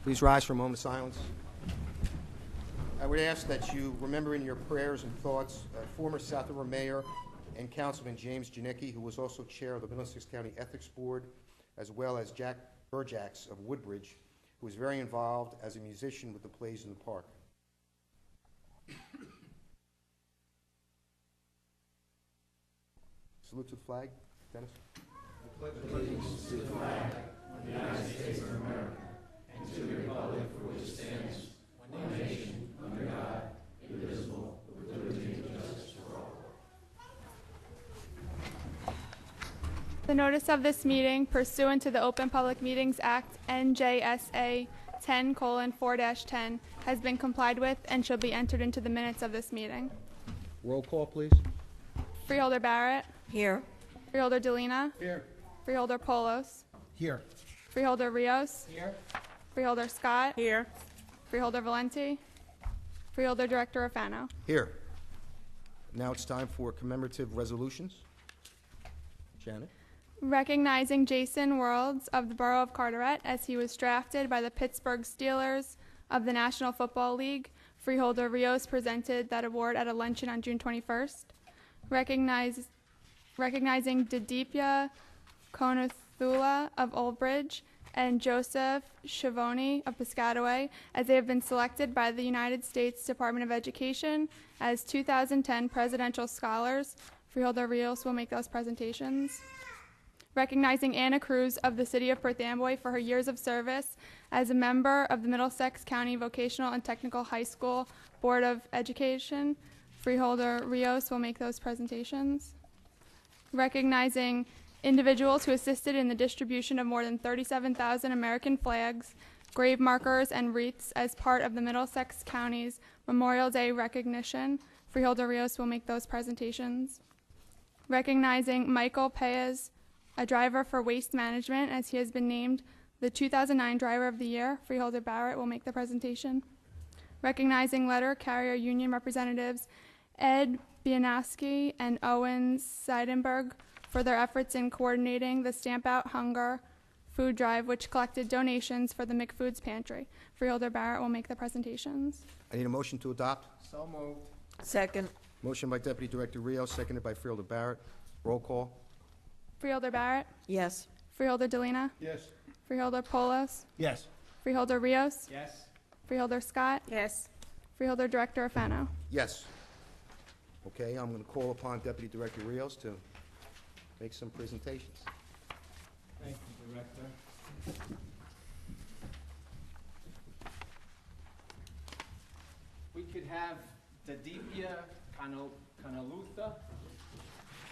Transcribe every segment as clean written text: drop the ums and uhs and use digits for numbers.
Please rise for a moment of silence. I would ask that you remember in your prayers and thoughts former South River Mayor and Councilman James Janicki, who was also chair of the Middlesex County Ethics Board, as well as Jack Burjax of Woodbridge, who was very involved as a musician with the plays in the park. Salute to the flag. Dennis. I pledge allegiance to the flag of the United States of America and to the republic for which it stands, one nation, under God, indivisible, with liberty and justice for all. The notice of this meeting pursuant to the Open Public Meetings Act NJSA 10:4-10 has been complied with and shall be entered into the minutes of this meeting. Roll call, please. Freeholder Barrett. Here. Freeholder Delina. Here. Freeholder Polos. Here. Freeholder Rios. Here. Freeholder Scott. Here. Freeholder Valenti. Freeholder Director Afano. Here. Now it's time for commemorative resolutions. Janet. Recognizing Jason Worlds of the Borough of Carteret as he was drafted by the Pittsburgh Steelers of the National Football League, Freeholder Rios presented that award at a luncheon on June 21st. Recognizing Didipya Konuthula of Old Bridge and Joseph Schiavone of Piscataway as they have been selected by the United States Department of Education as 2010 Presidential Scholars. Freeholder Rios will make those presentations. Recognizing Anna Cruz of the City of Perth Amboy for her years of service as a member of the Middlesex County Vocational and Technical High School Board of Education. Freeholder Rios will make those presentations. Recognizing individuals who assisted in the distribution of more than 37,000 American flags, grave markers, and wreaths as part of the Middlesex County's Memorial Day recognition. Freeholder Rios will make those presentations. Recognizing Michael Paez, a driver for waste management, as he has been named the 2009 Driver of the Year. Freeholder Barrett will make the presentation. Recognizing letter carrier union representatives Ed Bianowski and Owen Seidenberg for their efforts in coordinating the Stamp Out Hunger food drive, which collected donations for the McFoods Pantry. Freeholder Barrett will make the presentations. I need a motion to adopt. So moved. Second. Motion by Deputy Director Rios, seconded by Freeholder Barrett. Roll call. Freeholder Barrett. Yes. Freeholder Delina. Yes. Freeholder Polos. Yes. Freeholder Rios. Yes. Freeholder Scott. Yes. Freeholder Director Afano. Yes. Okay, I'm going to call upon Deputy Director Rios to make some presentations. Thank you, Director. We could have Didipya Konuthula.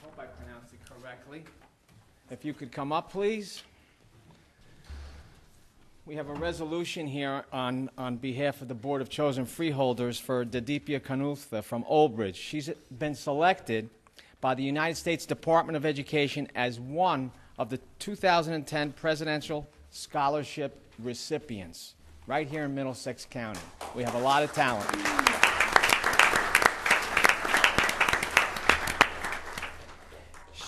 Hope I pronounced it correctly. If you could come up, please. We have a resolution here on behalf of the Board of Chosen Freeholders for Didipya Konuthula from Old Bridge. She's been selected by the United States Department of Education as one of the 2010 Presidential Scholarship recipients right here in Middlesex County. We have a lot of talent.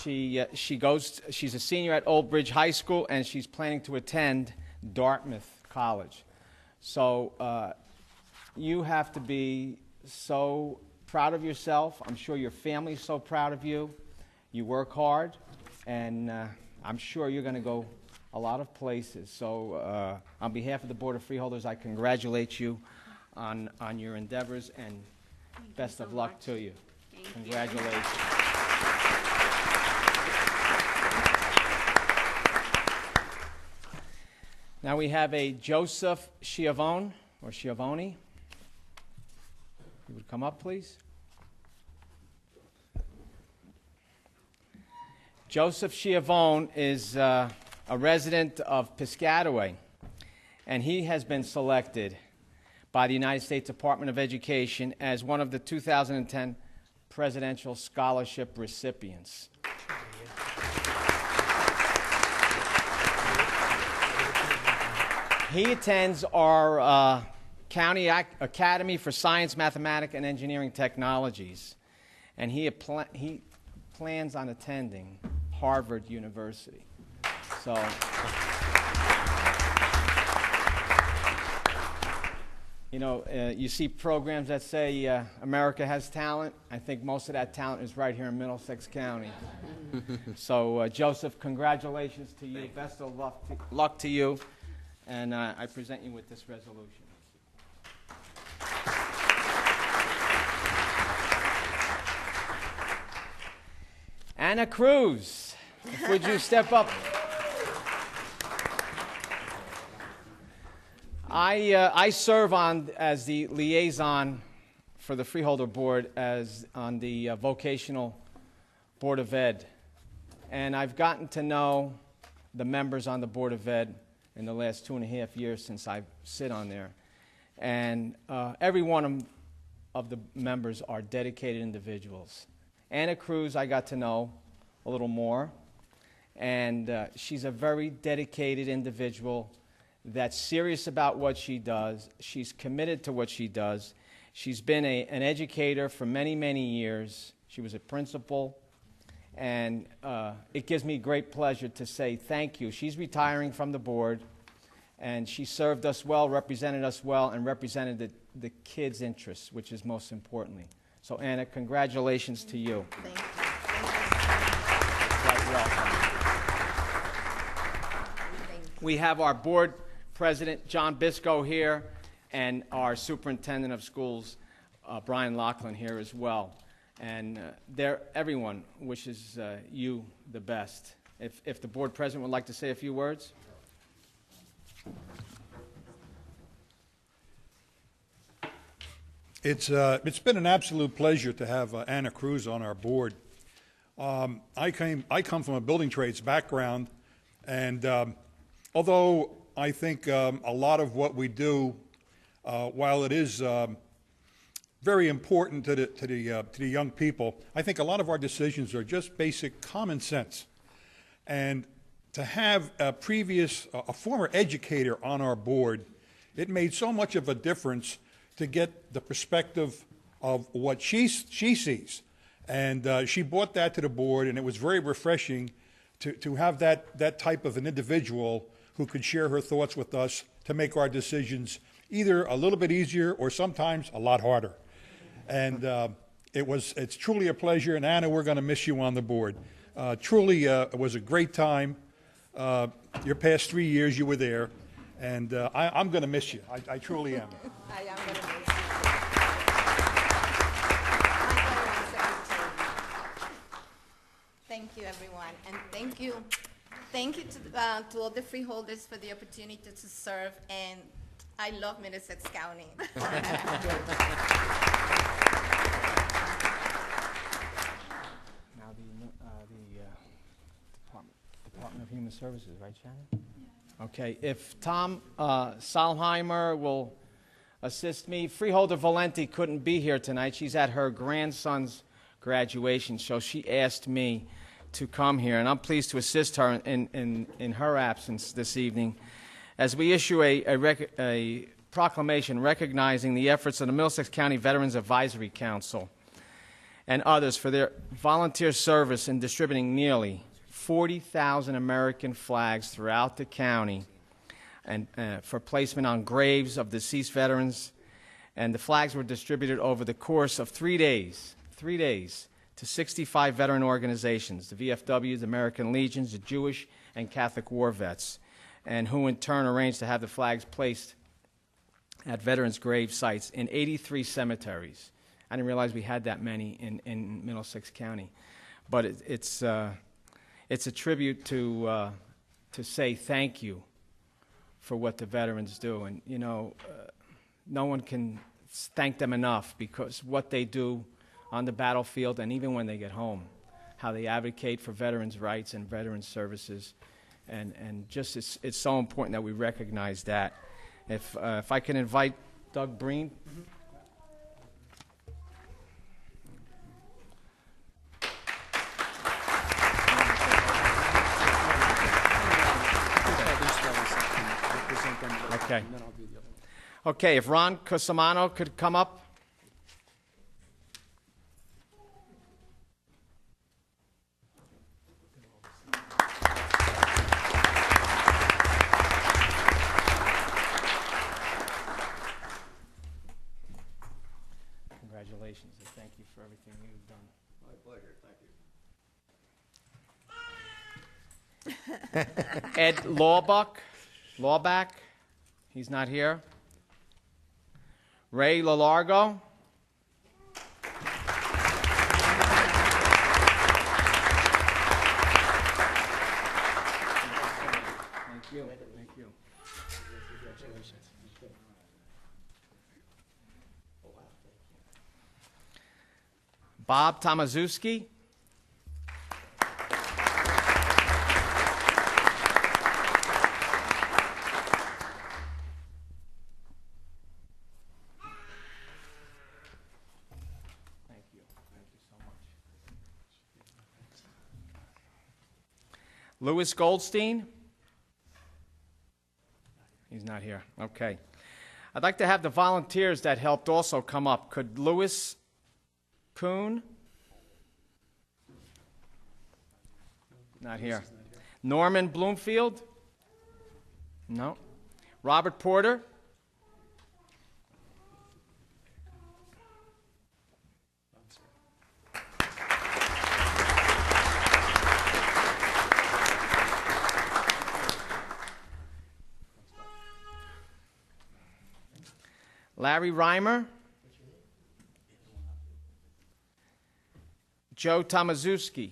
She's a senior at Old Bridge High School, and she's planning to attend Dartmouth College. So you have to be so proud of yourself. I'm sure your family's so proud of you. You work hard, and I'm sure you're going to go a lot of places. So on behalf of the Board of Freeholders, I congratulate you on your endeavors, and best of luck to you. Congratulations. Now we have a Joseph Schiavone, or Schiavone. You would come up, please. Joseph Schiavone is a resident of Piscataway, and he has been selected by the United States Department of Education as one of the 2010 Presidential Scholarship recipients. He attends our County Academy for Science, Mathematics, and Engineering Technologies, and he plans on attending Harvard University. So You know, you see programs that say America has talent. I think most of that talent is right here in Middlesex County. So, Joseph, congratulations to you. Best of luck to you. And I present you with this resolution. Anna Cruz, would you step up? I serve as the liaison for the Freeholder Board on the Vocational Board of Ed. And I've gotten to know the members on the Board of Ed in the last 2.5 years since I sit on there. And every one of the members are dedicated individuals. Anna Cruz, I got to know a little more, and she's a very dedicated individual that's serious about what she does. She's committed to what she does. She's been an educator for many, many years. She was a principal, and it gives me great pleasure to say thank you. She's retiring from the board, and she served us well, represented us well, and represented the kids' interests, which is most importantly. So, Anna, congratulations to you. Thank you. Quite welcome. Thank you. We have our board president, John Bisco, here, and our superintendent of schools, Brian Laughlin, here as well. And everyone wishes you the best. If the board president would like to say a few words. It's been an absolute pleasure to have Anna Cruz on our board. I come from a building trades background, and although I think a lot of what we do, while it is very important to the young people, I think a lot of our decisions are just basic common sense. And to have a former educator on our board, it made so much of a difference to get the perspective of what she sees. And she brought that to the board, and it was very refreshing to have that type of an individual who could share her thoughts with us to make our decisions either a little bit easier or sometimes a lot harder. And it's truly a pleasure, and Anna, we're going to miss you on the board. Truly, it was a great time. Your past 3 years you were there, and I'm going to miss you. I truly am. I am going to miss you. Thank you, everyone, and thank you to all the freeholders for the opportunity to serve, and I love Middlesex County. Now the Department of Human Services, right, Shannon? Yeah. Okay. If Tom Salheimer will assist me. Freeholder Valenti couldn't be here tonight. She's at her grandson's graduation, so she asked me to come here, and I'm pleased to assist her in her absence this evening as we issue a proclamation recognizing the efforts of the Middlesex County Veterans Advisory Council and others for their volunteer service in distributing nearly 40,000 American flags throughout the county and for placement on graves of deceased veterans. And the flags were distributed over the course of 3 days, to 65 veteran organizations, the VFWs, the American Legions, the Jewish and Catholic war vets, and who in turn arranged to have the flags placed at veterans' grave sites in 83 cemeteries. I didn't realize we had that many in Middlesex County. But it's a tribute to say thank you for what the veterans do. And, you know, no one can thank them enough, because what they do on the battlefield and even when they get home, how they advocate for veterans' rights and veterans' services. And just it's so important that we recognize that. If I can invite Doug Breen. Mm-hmm. Okay. Okay, if Ron Cosimano could come up. congratulations, and thank you for everything you've done. My pleasure, thank you. Ed Lawback, he's not here. Ray LaLargo. Thank you, thank you. Congratulations. Bob Tomaszewski. Thank you so much. Louis Goldstein. He's not here. Okay. I'd like to have the volunteers that helped also come up. Could Louis Kuhn? Not here. Norman Bloomfield? No. Robert Porter? Larry Reimer? Joe Tomaszewski?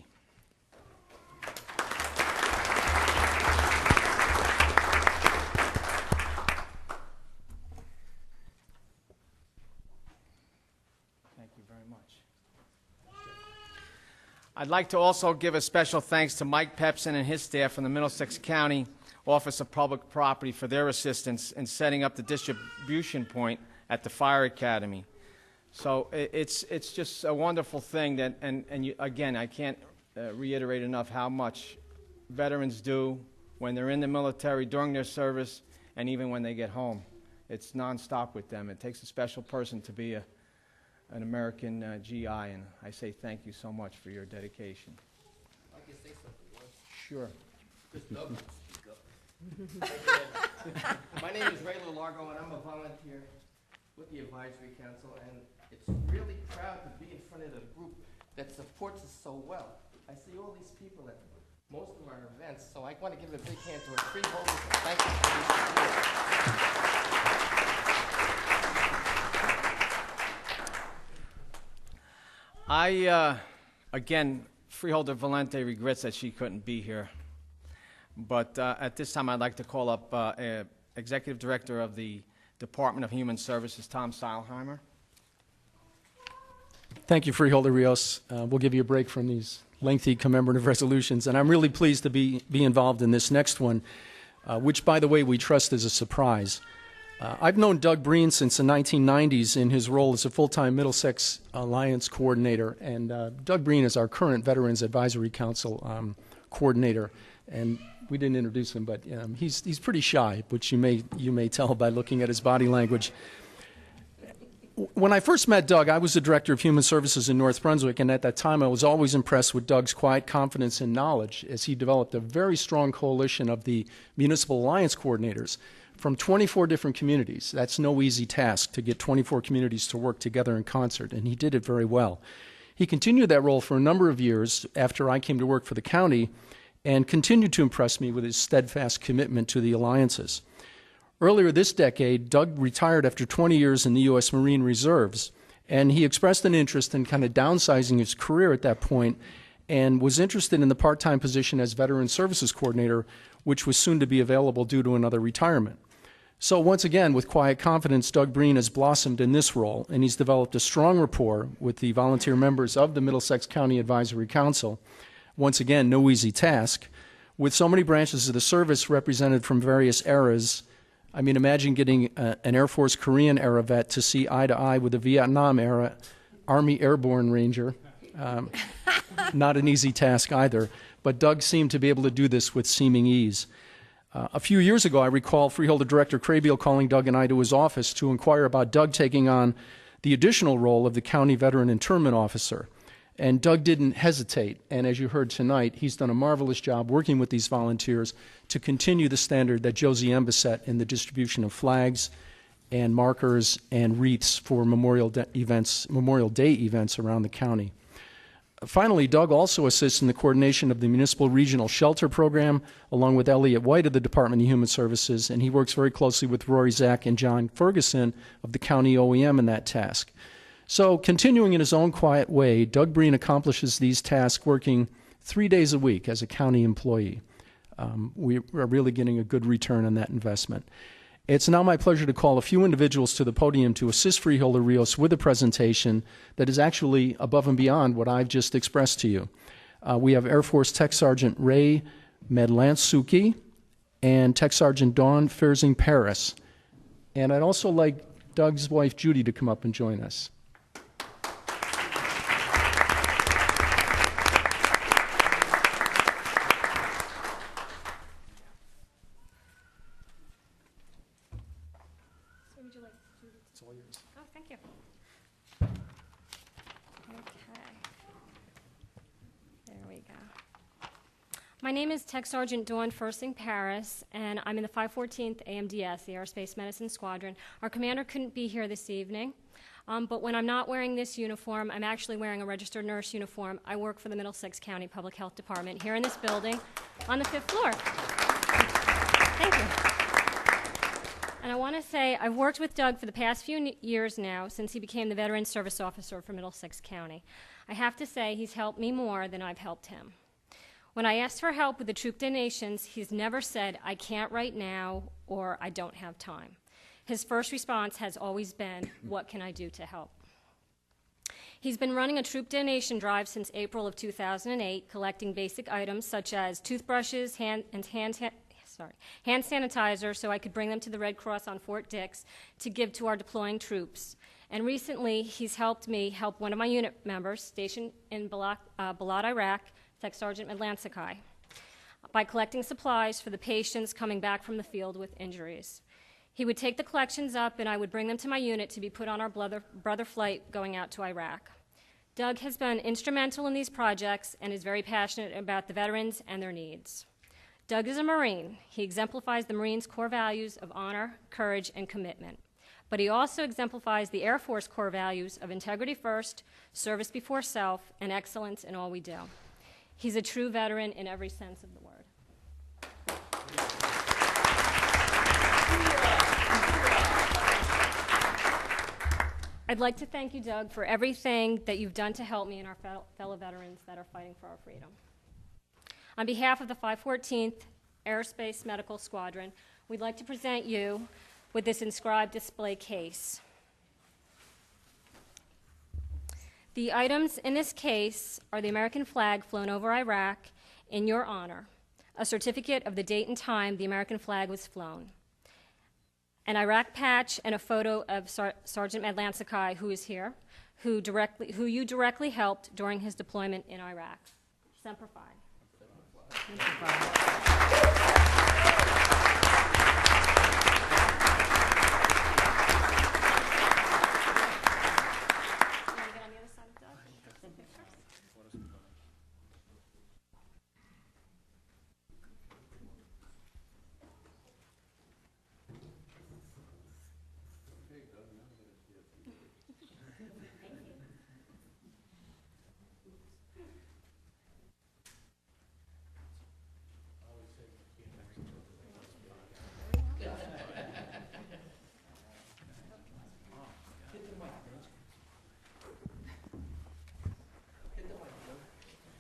Thank you very much. I'd like to also give a special thanks to Mike Pepsin and his staff from the Middlesex County Office of Public Property for their assistance in setting up the distribution point at the Fire Academy. So it's just a wonderful thing that, and you, again, I can't reiterate enough how much veterans do when they're in the military, during their service, and even when they get home. It's nonstop with them. It takes a special person to be an American GI, and I say thank you so much for your dedication. I can say something, Louis. Sure. Just Doug wants to speak up. My name is Ray LaLargo, and I'm a volunteer with the Advisory Council, and it's really proud to be in front of the group that supports us so well. I see all these people at most of our events, so I want to give a big hand to our freeholders, and thank you for your support. Again, Freeholder Valente regrets that she couldn't be here. But at this time, I'd like to call up Executive Director of the Department of Human Services, Tom Seilheimer. Thank you, Freeholder Rios. We'll give you a break from these lengthy commemorative resolutions, and I'm really pleased to be involved in this next one, which, by the way, we trust is a surprise. I've known Doug Breen since the 1990s in his role as a full-time Middlesex Alliance coordinator, and Doug Breen is our current Veterans Advisory Council coordinator, and we didn't introduce him, but he's pretty shy, which you may tell by looking at his body language. When I first met Doug, I was the Director of Human Services in North Brunswick, and at that time I was always impressed with Doug's quiet confidence and knowledge as he developed a very strong coalition of the Municipal Alliance coordinators from 24 different communities. That's no easy task to get 24 communities to work together in concert, and he did it very well. He continued that role for a number of years after I came to work for the county and continued to impress me with his steadfast commitment to the alliances. Earlier this decade, Doug retired after 20 years in the U.S. Marine Reserves, and he expressed an interest in kind of downsizing his career at that point and was interested in the part-time position as Veteran Services Coordinator, which was soon to be available due to another retirement. So once again, with quiet confidence, Doug Breen has blossomed in this role, and he's developed a strong rapport with the volunteer members of the Middlesex County Advisory Council. Once again, no easy task. With so many branches of the service represented from various eras, I mean, imagine getting an Air Force Korean era vet to see eye to eye with a Vietnam era Army Airborne Ranger. Not an easy task either, but Doug seemed to be able to do this with seeming ease. A few years ago, I recall Freeholder Director Craybiel calling Doug and I to his office to inquire about Doug taking on the additional role of the County Veteran Internment Officer. And Doug didn't hesitate, and as you heard tonight, he's done a marvelous job working with these volunteers to continue the standard that Josie Emba set in the distribution of flags and markers and wreaths for Memorial Day events around the county. Finally, Doug also assists in the coordination of the Municipal Regional Shelter Program, along with Elliot White of the Department of Human Services, and he works very closely with Rory Zach and John Ferguson of the county OEM in that task. So, continuing in his own quiet way, Doug Breen accomplishes these tasks working 3 days a week as a county employee. We are really getting a good return on that investment. It's now my pleasure to call a few individuals to the podium to assist Freeholder Rios with a presentation that is actually above and beyond what I've just expressed to you. We have Air Force Tech Sergeant Ray Medlansky and Tech Sergeant Dawn Fersing-Paris. And I'd also like Doug's wife Judy to come up and join us. Oh, thank you. Okay. There we go. My name is Tech Sergeant Dawn Fersing-Paris, and I'm in the 514th AMDS, the Aerospace Medicine Squadron. Our commander couldn't be here this evening, but when I'm not wearing this uniform, I'm actually wearing a registered nurse uniform. I work for the Middlesex County Public Health Department here in this building on the 5th floor. Thank you. And I want to say I've worked with Doug for the past few years now since he became the Veteran Service Officer for Middlesex County. I have to say he's helped me more than I've helped him. When I asked for help with the troop donations, he's never said, I can't right now or I don't have time. His first response has always been, what can I do to help? He's been running a troop donation drive since April of 2008, collecting basic items such as toothbrushes, hand sanitizer so I could bring them to the Red Cross on Fort Dix to give to our deploying troops. And recently, he's helped me help one of my unit members stationed in Balad, Iraq, Tech Sergeant Medlansky, by collecting supplies for the patients coming back from the field with injuries. He would take the collections up and I would bring them to my unit to be put on our brother flight going out to Iraq. Doug has been instrumental in these projects and is very passionate about the veterans and their needs. Doug is a Marine. He exemplifies the Marines' core values of honor, courage, and commitment. But he also exemplifies the Air Force core values of integrity first, service before self, and excellence in all we do. He's a true veteran in every sense of the word. I'd like to thank you, Doug, for everything that you've done to help me and our fellow veterans that are fighting for our freedom. On behalf of the 514th Aerospace Medical Squadron, we'd like to present you with this inscribed display case. The items in this case are the American flag flown over Iraq in your honor, a certificate of the date and time the American flag was flown, an Iraq patch, and a photo of Sergeant Medlansky, who is here, who you directly helped during his deployment in Iraq. Semper Fi.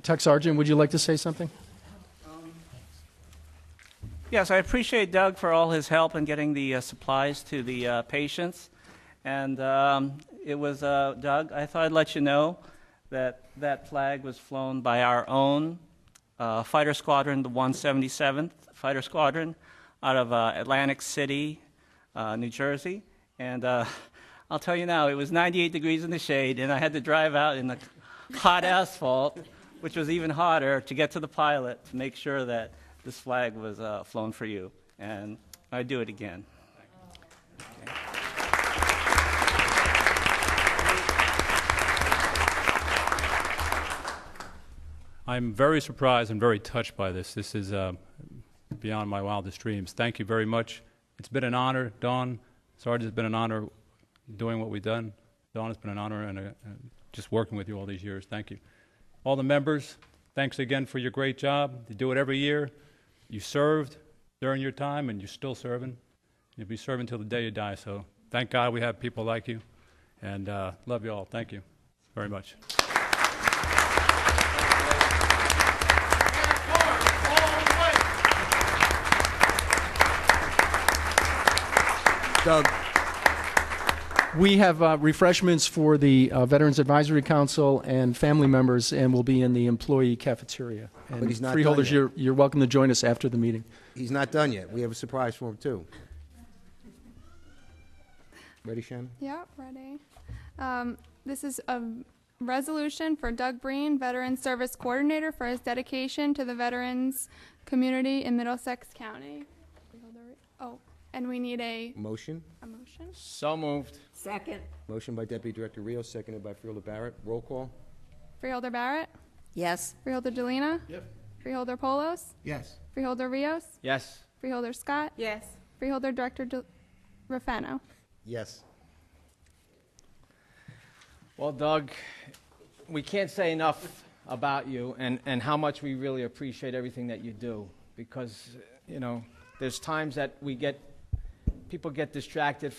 Tech Sergeant, would you like to say something? Yes, I appreciate Doug for all his help in getting the supplies to the patients. And it was, Doug, I thought I'd let you know that that flag was flown by our own fighter squadron, the 177th Fighter Squadron, out of Atlantic City, New Jersey. And I'll tell you now, it was 98 degrees in the shade, and I had to drive out in the hot asphalt, which was even hotter, to get to the pilot to make sure that this flag was flown for you. And I'd do it again. Okay. I'm very surprised and very touched by this. This is beyond my wildest dreams. Thank you very much. It's been an honor, Dawn, Sarge, it's been an honor doing what we've done. Dawn, it's been an honor and just working with you all these years. Thank you. All the members, thanks again for your great job. You do it every year. You served during your time, and you're still serving. You'll be serving till the day you die. So thank God we have people like you, and love you all. Thank you very much. Doug. We have refreshments for the Veterans Advisory Council and family members, and we'll be in the employee cafeteria. And But he's not Freeholders, done yet. you're welcome to join us after the meeting. He's not done yet. We have a surprise for him, too. Ready, Shannon? Yep, ready. This is a resolution for Doug Breen, Veteran Service Coordinator, for his dedication to the veterans community in Middlesex County. Oh, and we need a Motion? motion. So moved. Second. Motion by Deputy Director Rios, seconded by Freeholder Barrett. Roll call? Freeholder Barrett, Yes. Freeholder Delina, Yep. Freeholder Polos, Yes. Freeholder Rios, Yes. Freeholder Scott, Yes. Freeholder Director Rafano. Yes. Well, Doug, we can't say enough about you and how much we really appreciate everything that you do, because, you know, there's times that people get distracted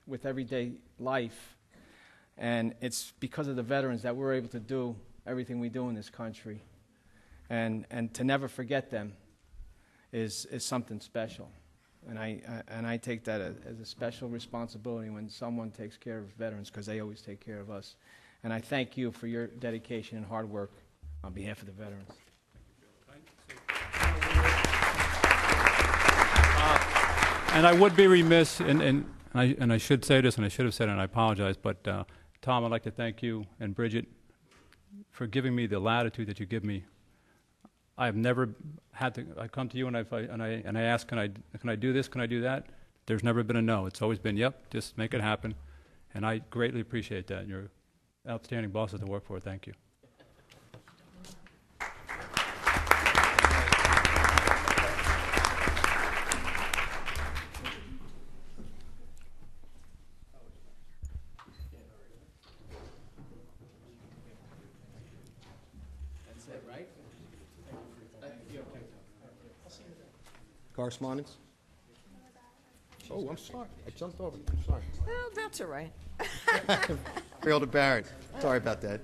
with everyday life, and it's because of the veterans that we're able to do everything we do in this country, and to never forget them is something special. And I take that as a special responsibility when someone takes care of veterans, because they always take care of us. And I thank you for your dedication and hard work on behalf of the veterans. And I would be remiss, and I should say this, and I should have said it, and I apologize, but Tom, I'd like to thank you and Bridget for giving me the latitude that you give me. I've never had to. I come to you and I ask, can I do this? Can I do that? There's never been a no. It's always been, yep, just make it happen, and I greatly appreciate that. You're outstanding bosses to work for. Thank you. That's it, right? Correspondence? Oh, I'm sorry. I jumped over. I'm sorry. Well, that's all right. Freeholder Barrett. Sorry about that.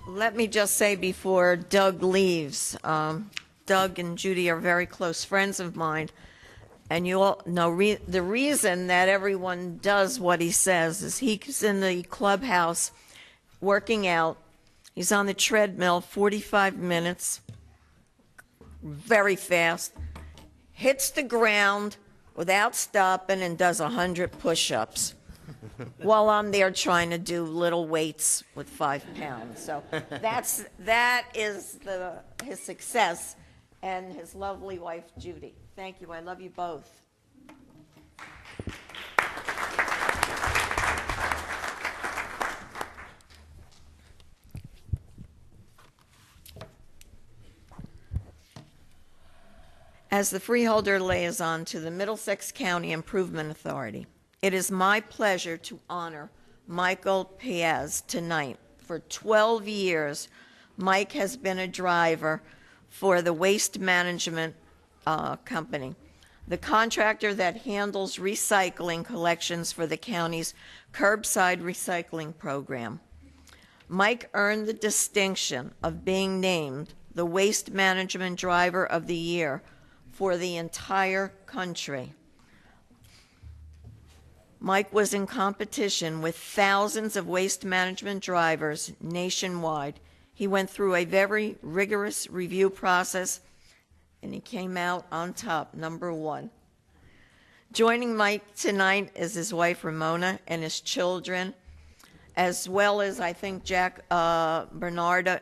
Let me just say before Doug leaves, Doug and Judy are very close friends of mine, and you all know the reason that everyone does what he says is he's in the clubhouse working out. He's on the treadmill 45 minutes, very fast, hits the ground without stopping and does 100 push-ups. While I'm there trying to do little weights with 5 pounds. So that is his success, and his lovely wife, Judy. Thank you. I love you both. As the freeholder liaison to the Middlesex County Improvement Authority, it is my pleasure to honor Michael Piaz tonight. For 12 years, Mike has been a driver for the Waste Management Company, the contractor that handles recycling collections for the county's curbside recycling program. Mike earned the distinction of being named the Waste Management Driver of the Year for the entire country. Mike was in competition with thousands of waste management drivers nationwide. He went through a very rigorous review process, and he came out on top, number 1. Joining Mike tonight is his wife, Ramona, and his children, as well as, I think, Jack Bernardino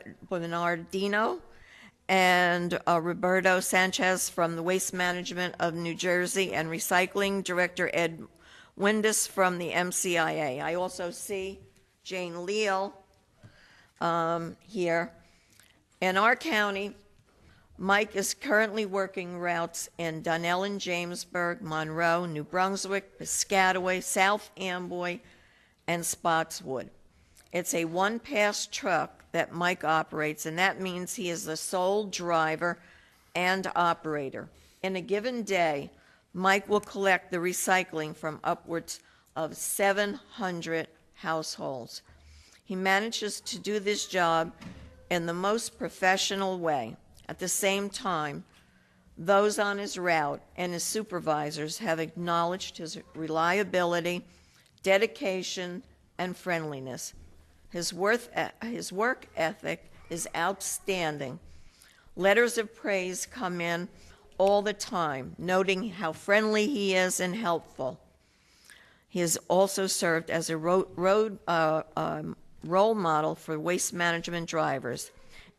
and Roberto Sanchez from the Waste Management of New Jersey, and Recycling Director Ed Windus from the MCIA. I also see Jane Leal here. In our county, Mike is currently working routes in Dunellen, Jamesburg, Monroe, New Brunswick, Piscataway, South Amboy, and Spotswood. It's a one-pass truck that Mike operates, and that means he is the sole driver and operator. In a given day, Mike will collect the recycling from upwards of 700 households. He manages to do this job in the most professional way. At the same time, those on his route and his supervisors have acknowledged his reliability, dedication, and friendliness. His work ethic is outstanding. Letters of praise come in all the time, noting how friendly he is and helpful. He has also served as a role model for waste management drivers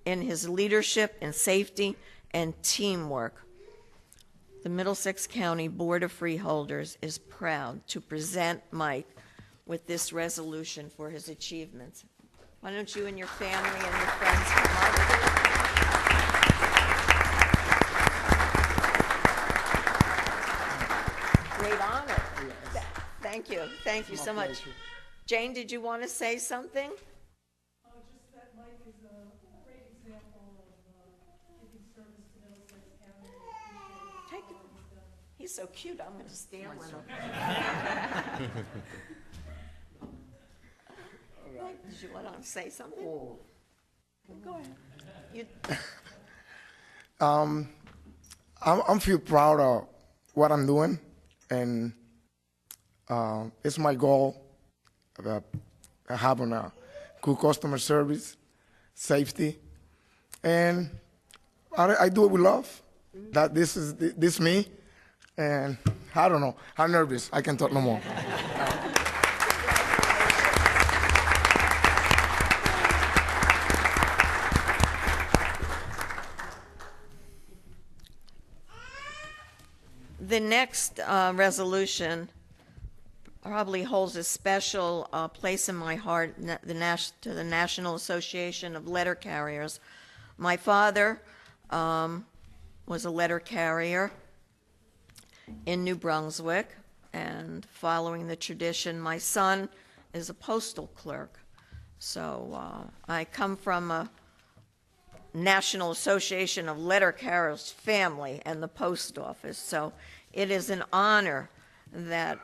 in his leadership in safety and teamwork. The Middlesex County Board of Freeholders is proud to present Mike with this resolution for his achievements. Why don't you and your family and your friends come up? Great honor. Thank you. Thank you so much. Jane, did you want to say something? Just that Mike is a great example of giving service to Middlesex County. He's so cute, I'm going to stand with him. Did you want to say something? Go ahead. I'm feel proud of what I'm doing, and it's my goal of having a good customer service, safety, and I do it with love. That this is me, and I don't know. I'm nervous. I can't talk no more. The next resolution probably holds a special place in my heart to the National Association of Letter Carriers. My father was a letter carrier in New Brunswick, and following the tradition, my son is a postal clerk. So I come from a National Association of Letter Carriers family and the post office. So it is an honor that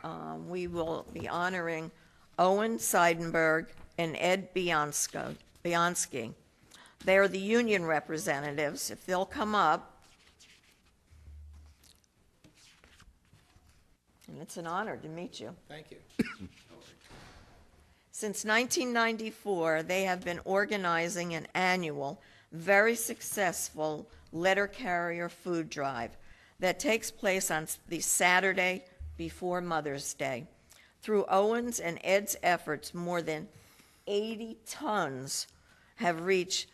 we will be honoring Owen Seidenberg and Ed Bianski. They are the union representatives. If they'll come up. And it's an honor to meet you. Thank you. Since 1994, they have been organizing an annual, very successful letter carrier food drive that takes place on the Saturday before Mother's Day. Through Owen's and Ed's efforts, more than 80 tons have reached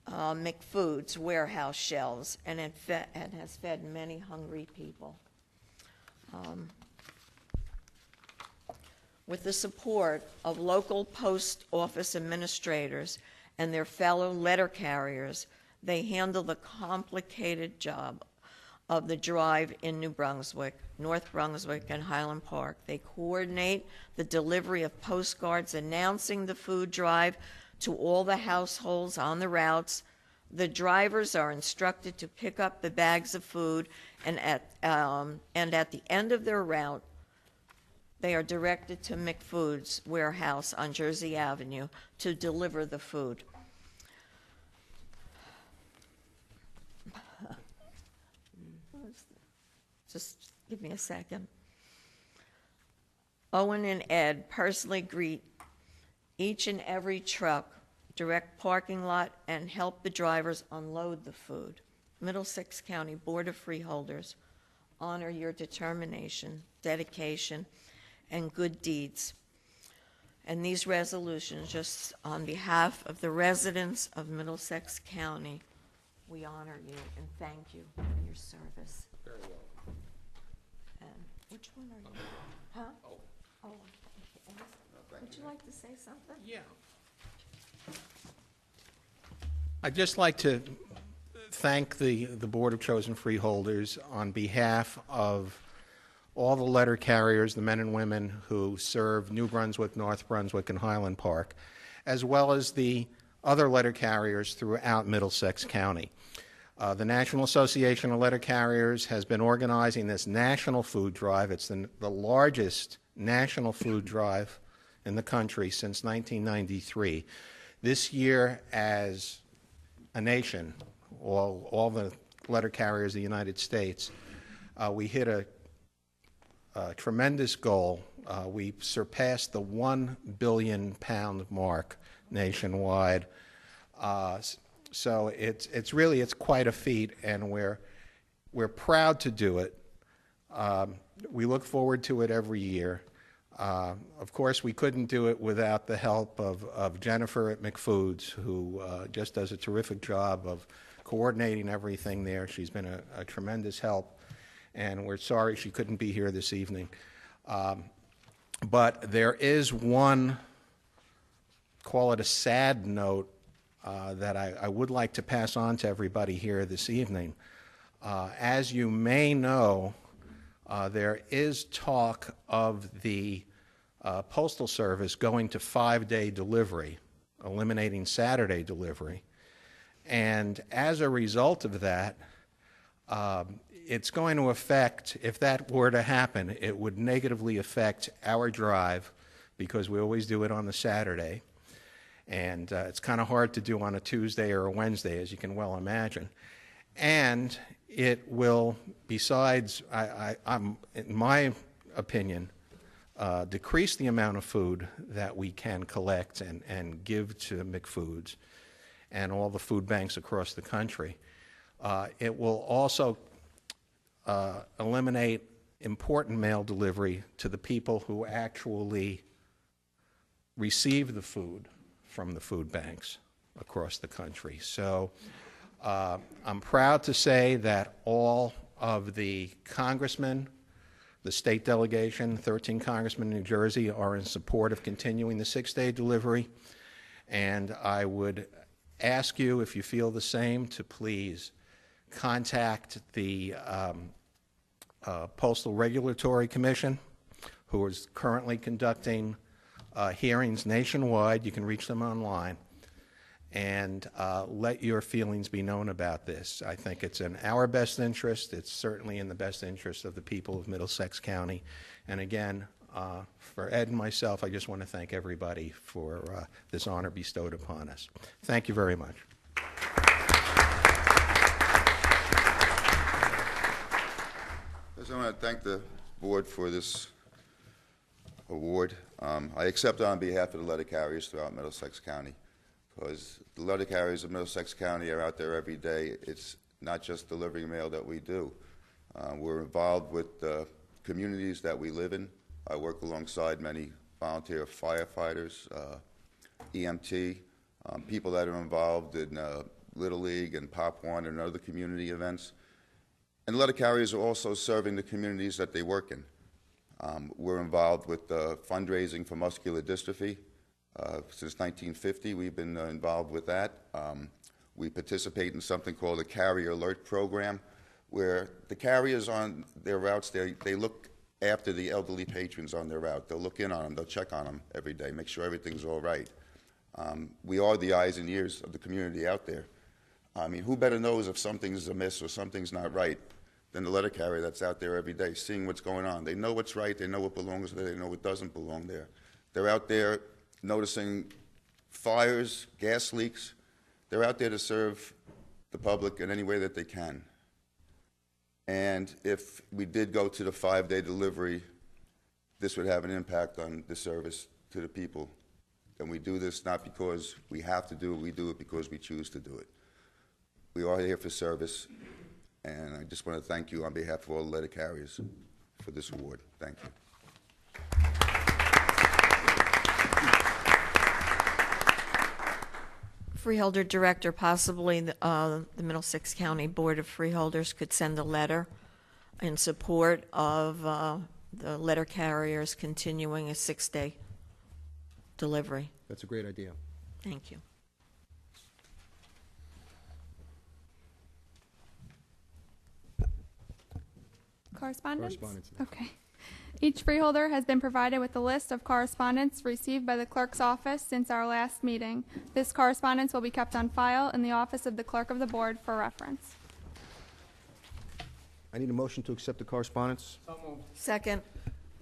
McFood's warehouse shelves and has fed many hungry people. With the support of local post office administrators and their fellow letter carriers, they handle the complicated job of the drive in New Brunswick, North Brunswick, and Highland Park. They coordinate the delivery of postcards announcing the food drive to all the households on the routes. The drivers are instructed to pick up the bags of food, and at the end of their route, they are directed to McFood's warehouse on Jersey Avenue to deliver the food. Just give me a second. Owen and Ed personally greet each and every truck, direct parking lot, and help the drivers unload the food. Middlesex County Board of Freeholders honor your determination, dedication, and good deeds. And these resolutions, just on behalf of the residents of Middlesex County, we honor you and thank you for your service. Very well. And which one are you? Huh? Oh, would you like to say something? Yeah. I'd just like to thank the Board of Chosen Freeholders on behalf of all the letter carriers, the men and women who serve New Brunswick, North Brunswick, and Highland Park, as well as the other letter carriers throughout Middlesex County. The National Association of Letter Carriers has been organizing this national food drive. It's the largest national food drive in the country since 1993. This year, as a nation, all the letter carriers of the United States, we hit a tremendous goal. We surpassed the 1 billion pound mark nationwide. So it's quite a feat, and we're proud to do it. We look forward to it every year. Of course, we couldn't do it without the help of Jennifer at McFoods, who just does a terrific job of coordinating everything there. She's been a tremendous help, and we're sorry she couldn't be here this evening. But there is one, call it a sad note, that I would like to pass on to everybody here this evening. As you may know, there is talk of the Postal Service going to 5-day delivery, eliminating Saturday delivery. And as a result of that, it's going to affect, if that were to happen, it would negatively affect our drive, because we always do it on the Saturday. And it's kind of hard to do on a Tuesday or a Wednesday, as you can well imagine. And it will, besides, I'm in my opinion, decrease the amount of food that we can collect and give to McFoods and all the food banks across the country. It will also eliminate important mail delivery to the people who actually receive the food from the food banks across the country. So I'm proud to say that all of the congressmen, the state delegation, 13 congressmen in New Jersey, are in support of continuing the 6-day delivery. And I would ask you, if you feel the same, to please contact the Postal Regulatory Commission, who is currently conducting hearings nationwide. You can reach them online, and let your feelings be known about this. I think it's in our best interest. It's certainly in the best interest of the people of Middlesex County. And again, for Ed and myself, I just want to thank everybody for this honor bestowed upon us. Thank you very much. First, I want to thank the board for this award. I accept it on behalf of the letter carriers throughout Middlesex County, because the letter carriers of Middlesex County are out there every day. It's not just delivering mail that we do. We're involved with the communities that we live in. I work alongside many volunteer firefighters, EMT, people that are involved in Little League and Pop One and other community events. And letter carriers are also serving the communities that they work in. We're involved with fundraising for muscular dystrophy. Since 1950, we've been involved with that. We participate in something called the Carrier Alert Program, where the carriers on their routes, they look after the elderly patrons on their route. They'll look in on them, they'll check on them every day, make sure everything's all right. We are the eyes and ears of the community out there. I mean, who better knows if something's amiss or something's not right than the letter carrier that's out there every day, seeing what's going on. They know what's right, they know what belongs there, they know what doesn't belong there. They're out there noticing fires, gas leaks. They're out there to serve the public in any way that they can. And if we did go to the 5-day delivery, this would have an impact on the service to the people. And we do this not because we have to do it, we do it because we choose to do it. We are here for service, and I just want to thank you on behalf of all the letter carriers for this award. Thank you. Freeholder Director, possibly the Middlesex County Board of Freeholders could send a letter in support of the letter carrier is continuing a 6-day delivery. That's a great idea. Thank you. Correspondence? Correspondence. Okay. Each freeholder has been provided with a list of correspondence received by the clerk's office since our last meeting. This correspondence will be kept on file in the office of the clerk of the board for reference. I need a motion to accept the correspondence. So moved. Second.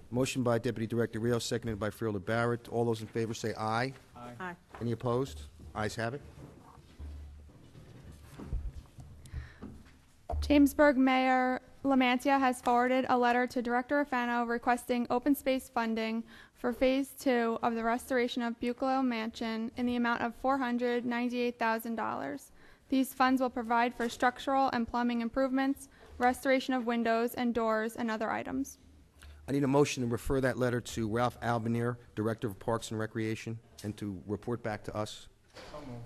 Motion by Deputy Director Rios, seconded by Freeholder Barrett. All those in favor say aye. Aye. Any opposed? Ayes have it. Jamesburg Mayor Lamantia has forwarded a letter to Director Rafano requesting open space funding for Phase 2 of the restoration of Buccolo Mansion in the amount of $498,000. These funds will provide for structural and plumbing improvements, restoration of windows and doors, and other items. I need a motion to refer that letter to Ralph Albanier, Director of Parks and Recreation, and to report back to us. So moved.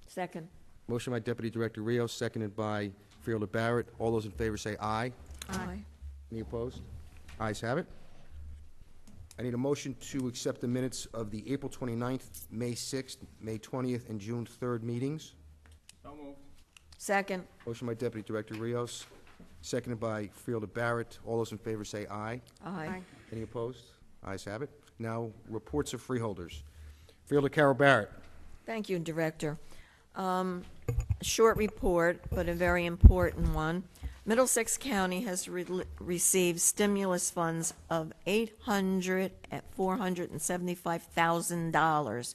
Second. Motion by Deputy Director Rios, seconded by Freeholder Barrett. All those in favor say aye. Aye. Any opposed? Ayes have it. I need a motion to accept the minutes of the April 29th, May 6th, May 20th, and June 3rd meetings. So moved. Second. Motion by Deputy Director Rios, seconded by Freeholder Barrett. All those in favor say aye. Aye. Any opposed? Ayes have it. Now, reports of freeholders. Freeholder Carol Barrett. Thank you, Director. Short report, but a very important one. Middlesex County has received stimulus funds of $475,000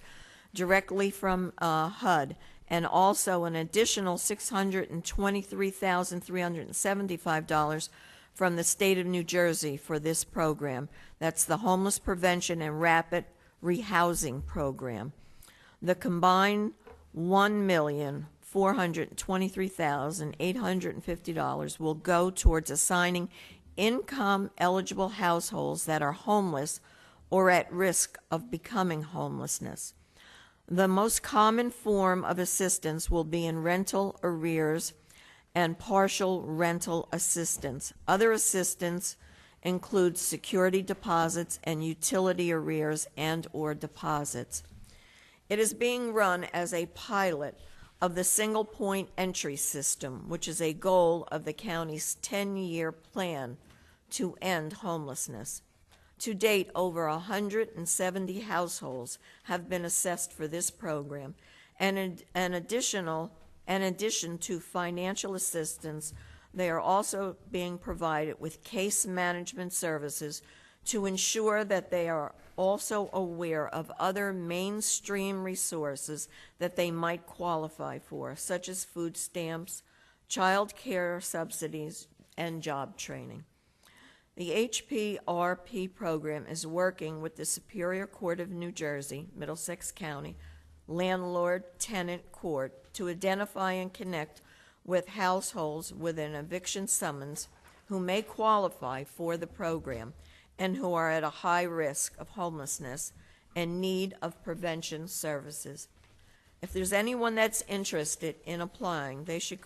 directly from HUD, and also an additional $623,375 from the state of New Jersey for this program. That's the Homeless Prevention and Rapid Rehousing Program. The combined $1,423,850 will go towards assigning income-eligible households that are homeless or at risk of becoming homelessness. The most common form of assistance will be in rental arrears and partial rental assistance. Other assistance includes security deposits and utility arrears and/or deposits. It is being run as a pilot of the single point entry system, which is a goal of the county's 10-year plan to end homelessness. To date, over 170 households have been assessed for this program, and in addition to financial assistance, they are also being provided with case management services to ensure that they are also aware of other mainstream resources that they might qualify for, such as food stamps, child care subsidies, and job training. The HPRP program is working with the Superior Court of New Jersey, Middlesex County, Landlord-Tenant Court to identify and connect with households with an eviction summons who may qualify for the program and who are at a high risk of homelessness and need of prevention services. If there's anyone that's interested in applying, they should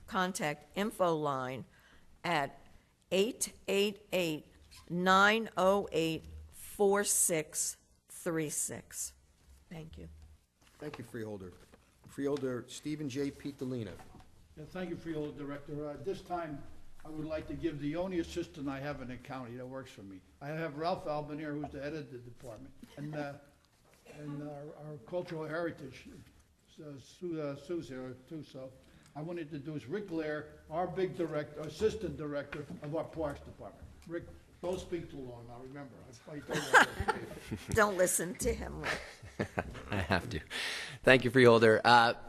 contact InfoLine at 888-908-4636. Thank you. Thank you, Freeholder. Freeholder Stephen J. Pitalina. Yeah, thank you, Freeholder Director. This time, I would like to give the only assistant I have in the county that works for me. I have Ralph Albanier, who's the head of the department, and our cultural heritage, Sue's here too, so I want to introduce Rick Blair, our big assistant director of our Parks Department. Rick, don't speak too long now, remember. Don't listen to him, Rick. I have to. Thank you, Freeholder.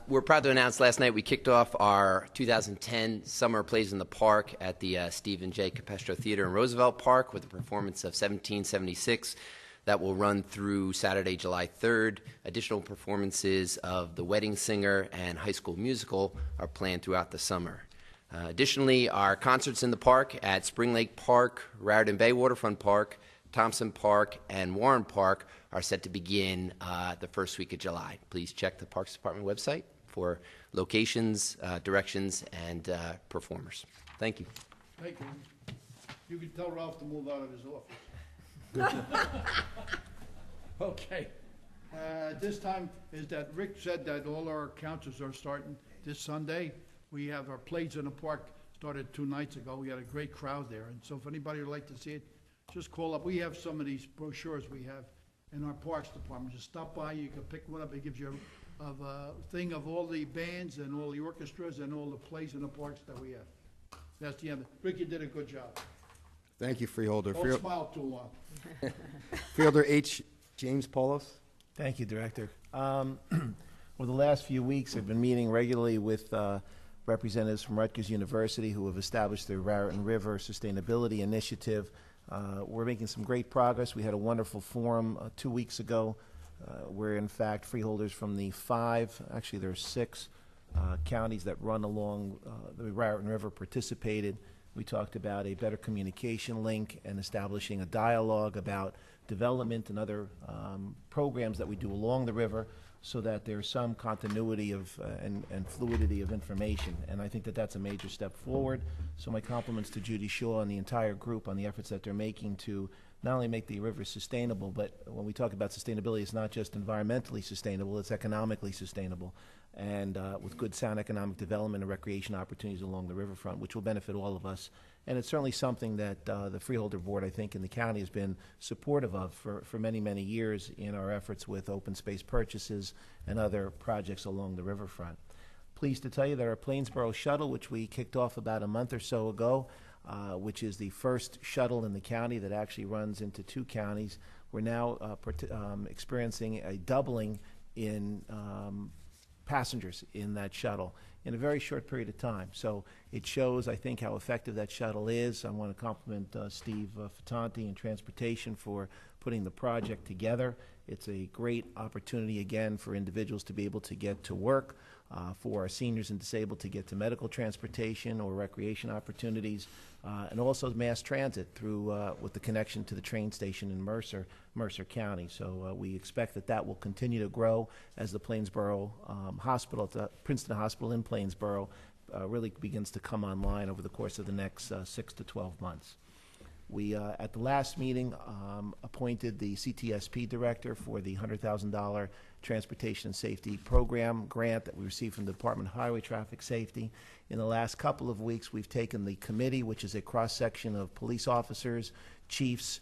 We're proud to announce last night we kicked off our 2010 Summer Plays in the Park at the Stephen J. Capestro Theater in Roosevelt Park with a performance of 1776 that will run through Saturday, July 3rd. Additional performances of The Wedding Singer and High School Musical are planned throughout the summer. Additionally, our concerts in the park at Spring Lake Park, Raritan Bay Waterfront Park, Thompson Park, and Warren Park are set to begin the first week of July. Please check the Parks Department website for locations, directions, and performers. Thank you. Thank you. You can tell Ralph to move out of his office. Okay. This time is that Rick said that all our councils are starting this Sunday. We have our Plays in the Park started 2 nights ago. We had a great crowd there. And so if anybody would like to see it, just call up. We have some of these brochures we have in our Parks Department. Just stop by. You can pick one up. It gives you a thing of all the bands and all the orchestras and all the plays in the parks that we have. That's the end. Rick, you did a good job. Thank you, Freeholder. Don't smile too long. Freeholder H. James Paulos. Thank you, Director. Over the last few weeks, I've been meeting regularly with representatives from Rutgers University who have established the Raritan River Sustainability Initiative. We're making some great progress. We had a wonderful forum 2 weeks ago where, in fact, freeholders from the 5, actually there are 6 counties that run along the Raritan River participated. We talked about a better communication link and establishing a dialogue about development and other programs that we do along the river so that there's some continuity of and fluidity of information. And I think that that's a major step forward. So my compliments to Judy Shaw and the entire group on the efforts that they're making to not only make the river sustainable, but when we talk about sustainability, it's not just environmentally sustainable, it's economically sustainable. And with good sound economic development and recreation opportunities along the riverfront, which will benefit all of us. And it's certainly something that the Freeholder Board, I think, in the county has been supportive of for many, many years in our efforts with open space purchases and other projects along the riverfront. Pleased to tell you that our Plainsboro shuttle, which we kicked off about a month or so ago, which is the first shuttle in the county that actually runs into 2 counties, we're now experiencing a doubling in passengers in that shuttle in a very short period of time. So it shows, I think, how effective that shuttle is. I want to compliment Steve Fattanti and Transportation for putting the project together. It's a great opportunity, again, for individuals to be able to get to work, for our seniors and disabled to get to medical transportation or recreation opportunities, and also mass transit through with the connection to the train station in Mercer County. So we expect that that will continue to grow as the Plainsboro Hospital, the Princeton Hospital in Plainsboro, really begins to come online over the course of the next 6 to 12 months. We, at the last meeting, appointed the CTSP director for the $100,000 Transportation and Safety Program grant that we received from the Department of Highway Traffic Safety. In the last couple of weeks, we've taken the committee, which is a cross-section of police officers, chiefs,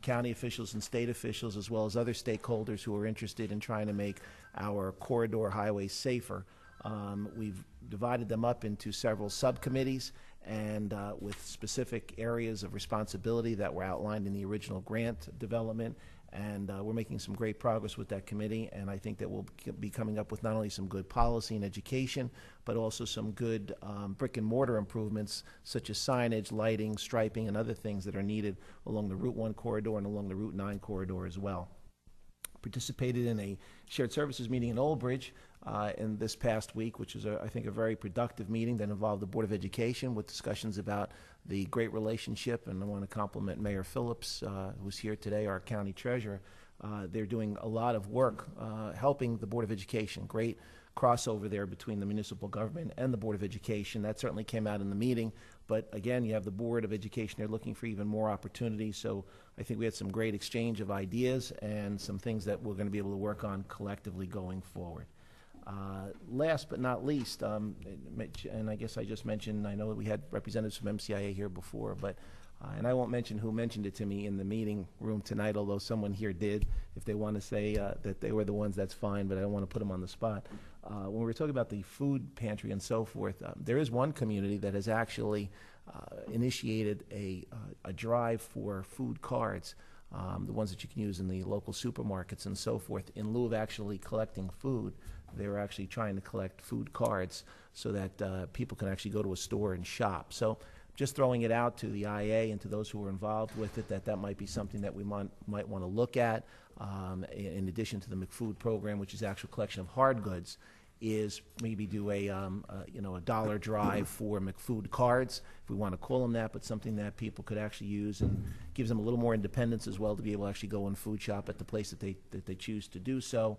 county officials and state officials, as well as other stakeholders who are interested in trying to make our corridor highways safer. We've divided them up into several subcommittees and with specific areas of responsibility that were outlined in the original grant development. And we're making some great progress with that committee, and I think that we'll be coming up with not only some good policy and education, but also some good brick and mortar improvements, such as signage, lighting, striping, and other things that are needed along the Route 1 corridor and along the Route 9 corridor as well. Participated in a shared services meeting in Old Bridge in this past week, which was, I think, a very productive meeting that involved the Board of Education with discussions about the great relationship. And I want to compliment Mayor Phillips, who's here today, our county treasurer. They're doing a lot of work helping the Board of Education. Great crossover there between the municipal government and the Board of Education. That certainly came out in the meeting. But again, you have the Board of Education. They're looking for even more opportunities. So I think we had some great exchange of ideas and some things that we're going to be able to work on collectively going forward. Last but not least, and I guess I just mentioned, I know that we had representatives from MCIA here before, but and I won't mention who mentioned it to me in the meeting room tonight, although someone here did. If they want to say that they were the ones, that's fine, but I don't want to put them on the spot. When we were talking about the food pantry and so forth, there is one community that has actually initiated a drive for food cards, the ones that you can use in the local supermarkets and so forth. In lieu of actually collecting food, they're actually trying to collect food cards so that people can actually go to a store and shop. So just throwing it out to the IA and to those who are involved with it, that might be something that we might want to look at, in addition to the McFood program, which is actual collection of hard goods, is maybe do a dollar drive for McFood cards, if we want to call them that, but something that people could actually use and gives them a little more independence as well to be able to actually go and food shop at the place that they choose to do so.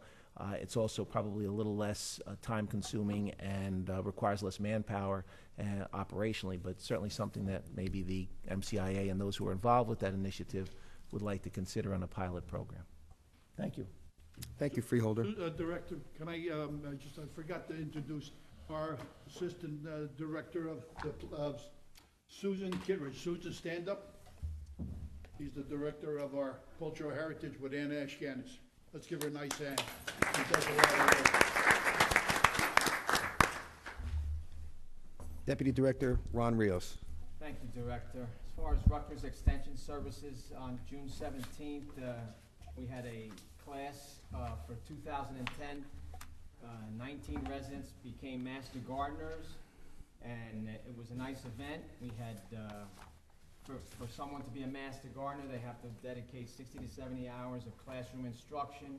It's also probably a little less time-consuming and requires less manpower operationally, but certainly something that maybe the MCIA and those who are involved with that initiative would like to consider on a pilot program. Thank you. Thank you, Freeholder. Director, can I forgot to introduce our Assistant Director of Susan Kittredge. Susan, stand up. He's the Director of our Cultural Heritage with Ann Ashganis. Let's give her a nice hand. She does a lot of work. Deputy Director Ron Rios. Thank you, Director. As far as Rutgers Extension Services, on June 17th, we had a class for 2010. 19 residents became Master Gardeners, and it was a nice event. We had, for someone to be a Master Gardener, they have to dedicate 60 to 70 hours of classroom instruction.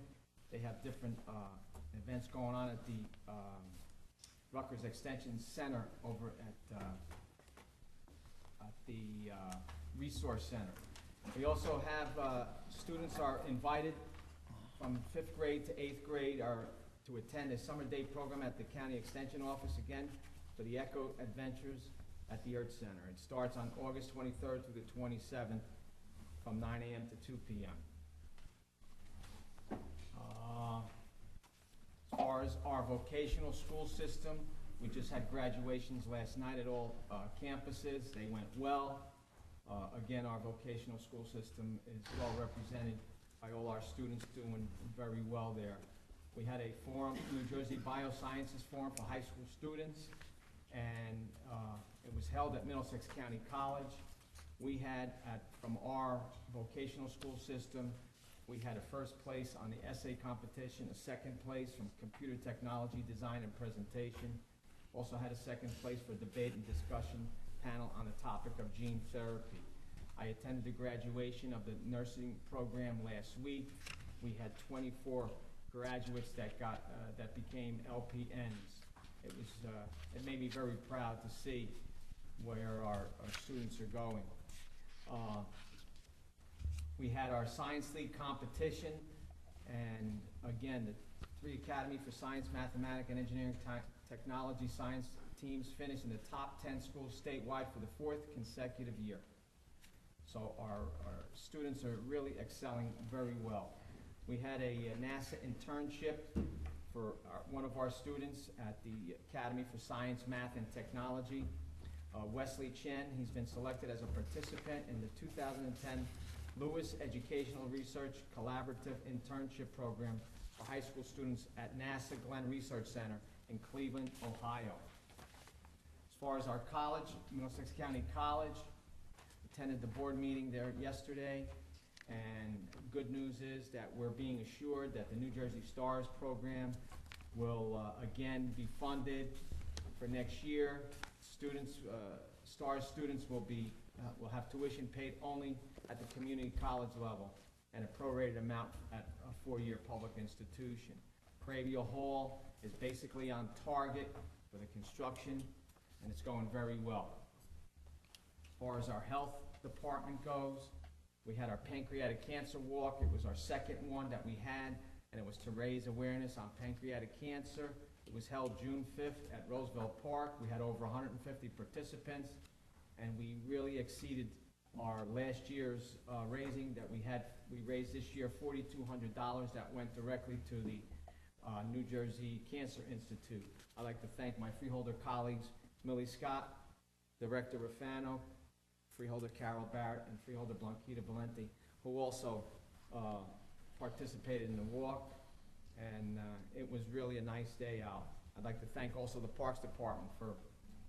They have different events going on at the Rutgers Extension Center over at the Resource Center. We also have students are invited from 5th grade to 8th grade to attend a summer day program at the County Extension Office, again, for the Echo Adventures at the Earth Center. It starts on August 23rd through the 27th from 9 a.m. to 2 p.m. As far as our vocational school system, we just had graduations last night at all campuses. They went well. Again, our vocational school system is well represented by all our students doing very well there. We had a forum, New Jersey Biosciences Forum for high school students, and it was held at Middlesex County College. We had, from our vocational school system, we had a first place on the essay competition, a second place from computer technology, design, and presentation. Also had a second place for debate and discussion panel on the topic of gene therapy. I attended the graduation of the nursing program last week. We had 24 graduates that became LPNs. It made me very proud to see where our students are going. We had our Science League competition, and again, the 3 Academy for Science, Mathematics, and Engineering Technology science teams finished in the top 10 schools statewide for the 4th consecutive year. So our students are really excelling very well. We had a NASA internship for one of our students at the Academy for Science, Math, and Technology. Wesley Chen, he's been selected as a participant in the 2010 Lewis Educational Research Collaborative Internship Program for high school students at NASA Glenn Research Center in Cleveland, Ohio. As far as our college, Middlesex County College, attended the board meeting there yesterday, and good news is that we're being assured that the New Jersey STARS program will again be funded for next year. Students, STARS students will have tuition paid only at the community college level and a prorated amount at a 4-year public institution. Craviel Hall is basically on target for the construction, and it's going very well. As far as our health department goes, we had our pancreatic cancer walk. It was our second one that we had, and it was to raise awareness on pancreatic cancer. It was held June 5th at Roosevelt Park. We had over 150 participants, and we really exceeded our last year's raising that we had. We raised this year $4,200 that went directly to the New Jersey Cancer Institute. I'd like to thank my Freeholder colleagues, Millie Scott, Director Rafano, Freeholder Carol Barrett, and Freeholder Blanquita Valenti, who also participated in the walk, and it was really a nice day out. I'd like to thank also the Parks Department for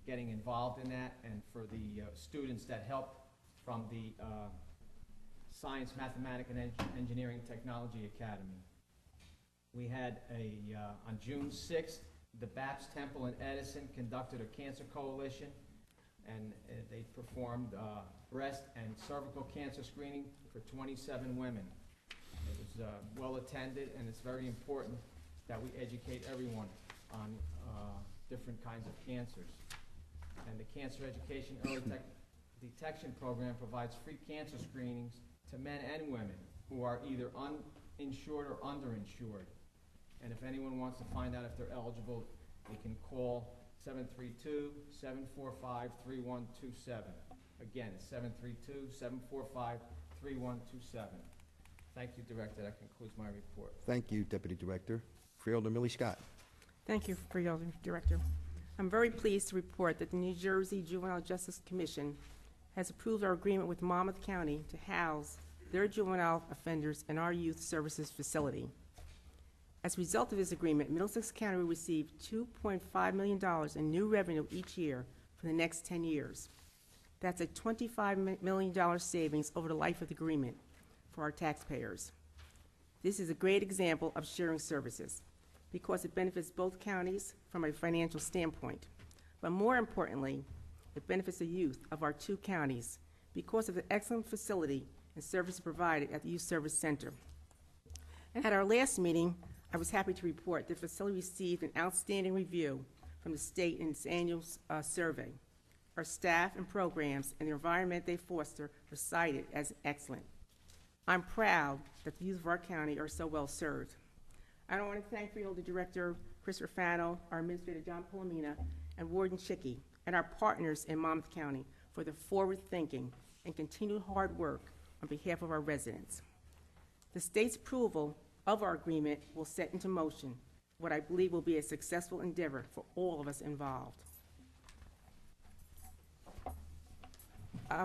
getting involved in that, and for the students that helped from the Science, Mathematics, and Engineering Technology Academy. We had on June 6th, the Baptist Temple in Edison conducted a cancer coalition, and they performed breast and cervical cancer screening for 27 women. It was well attended, and it's very important that we educate everyone on different kinds of cancers. And the Cancer Education Early Detection Program provides free cancer screenings to men and women who are either uninsured or underinsured. And if anyone wants to find out if they're eligible, they can call 732-745-3127. Again, it's 3127. Thank you, Director. That concludes my report. Thank you, Deputy Director. Freeholder Millie Scott. Thank you, Freeholder Director. I'm very pleased to report that the New Jersey Juvenile Justice Commission has approved our agreement with Monmouth County to house their juvenile offenders in our youth services facility. As a result of this agreement, Middlesex County will receive $2.5 million in new revenue each year for the next 10 years. That's a $25 million savings over the life of the agreement for our taxpayers. This is a great example of sharing services because it benefits both counties from a financial standpoint. But more importantly, it benefits the youth of our two counties because of the excellent facility and services provided at the Youth Service Center. And at our last meeting, I was happy to report the facility received an outstanding review from the state in its annual survey. Our staff and programs and the environment they foster are cited as excellent. I'm proud that the youth of our county are so well served. I want to thank Freeholder Director Chris Rafano, our Administrator John Palomina, and Warden Chicky, and our partners in Monmouth County for their forward thinking and continued hard work on behalf of our residents. The state's approval of our agreement will set into motion what I believe will be a successful endeavor for all of us involved.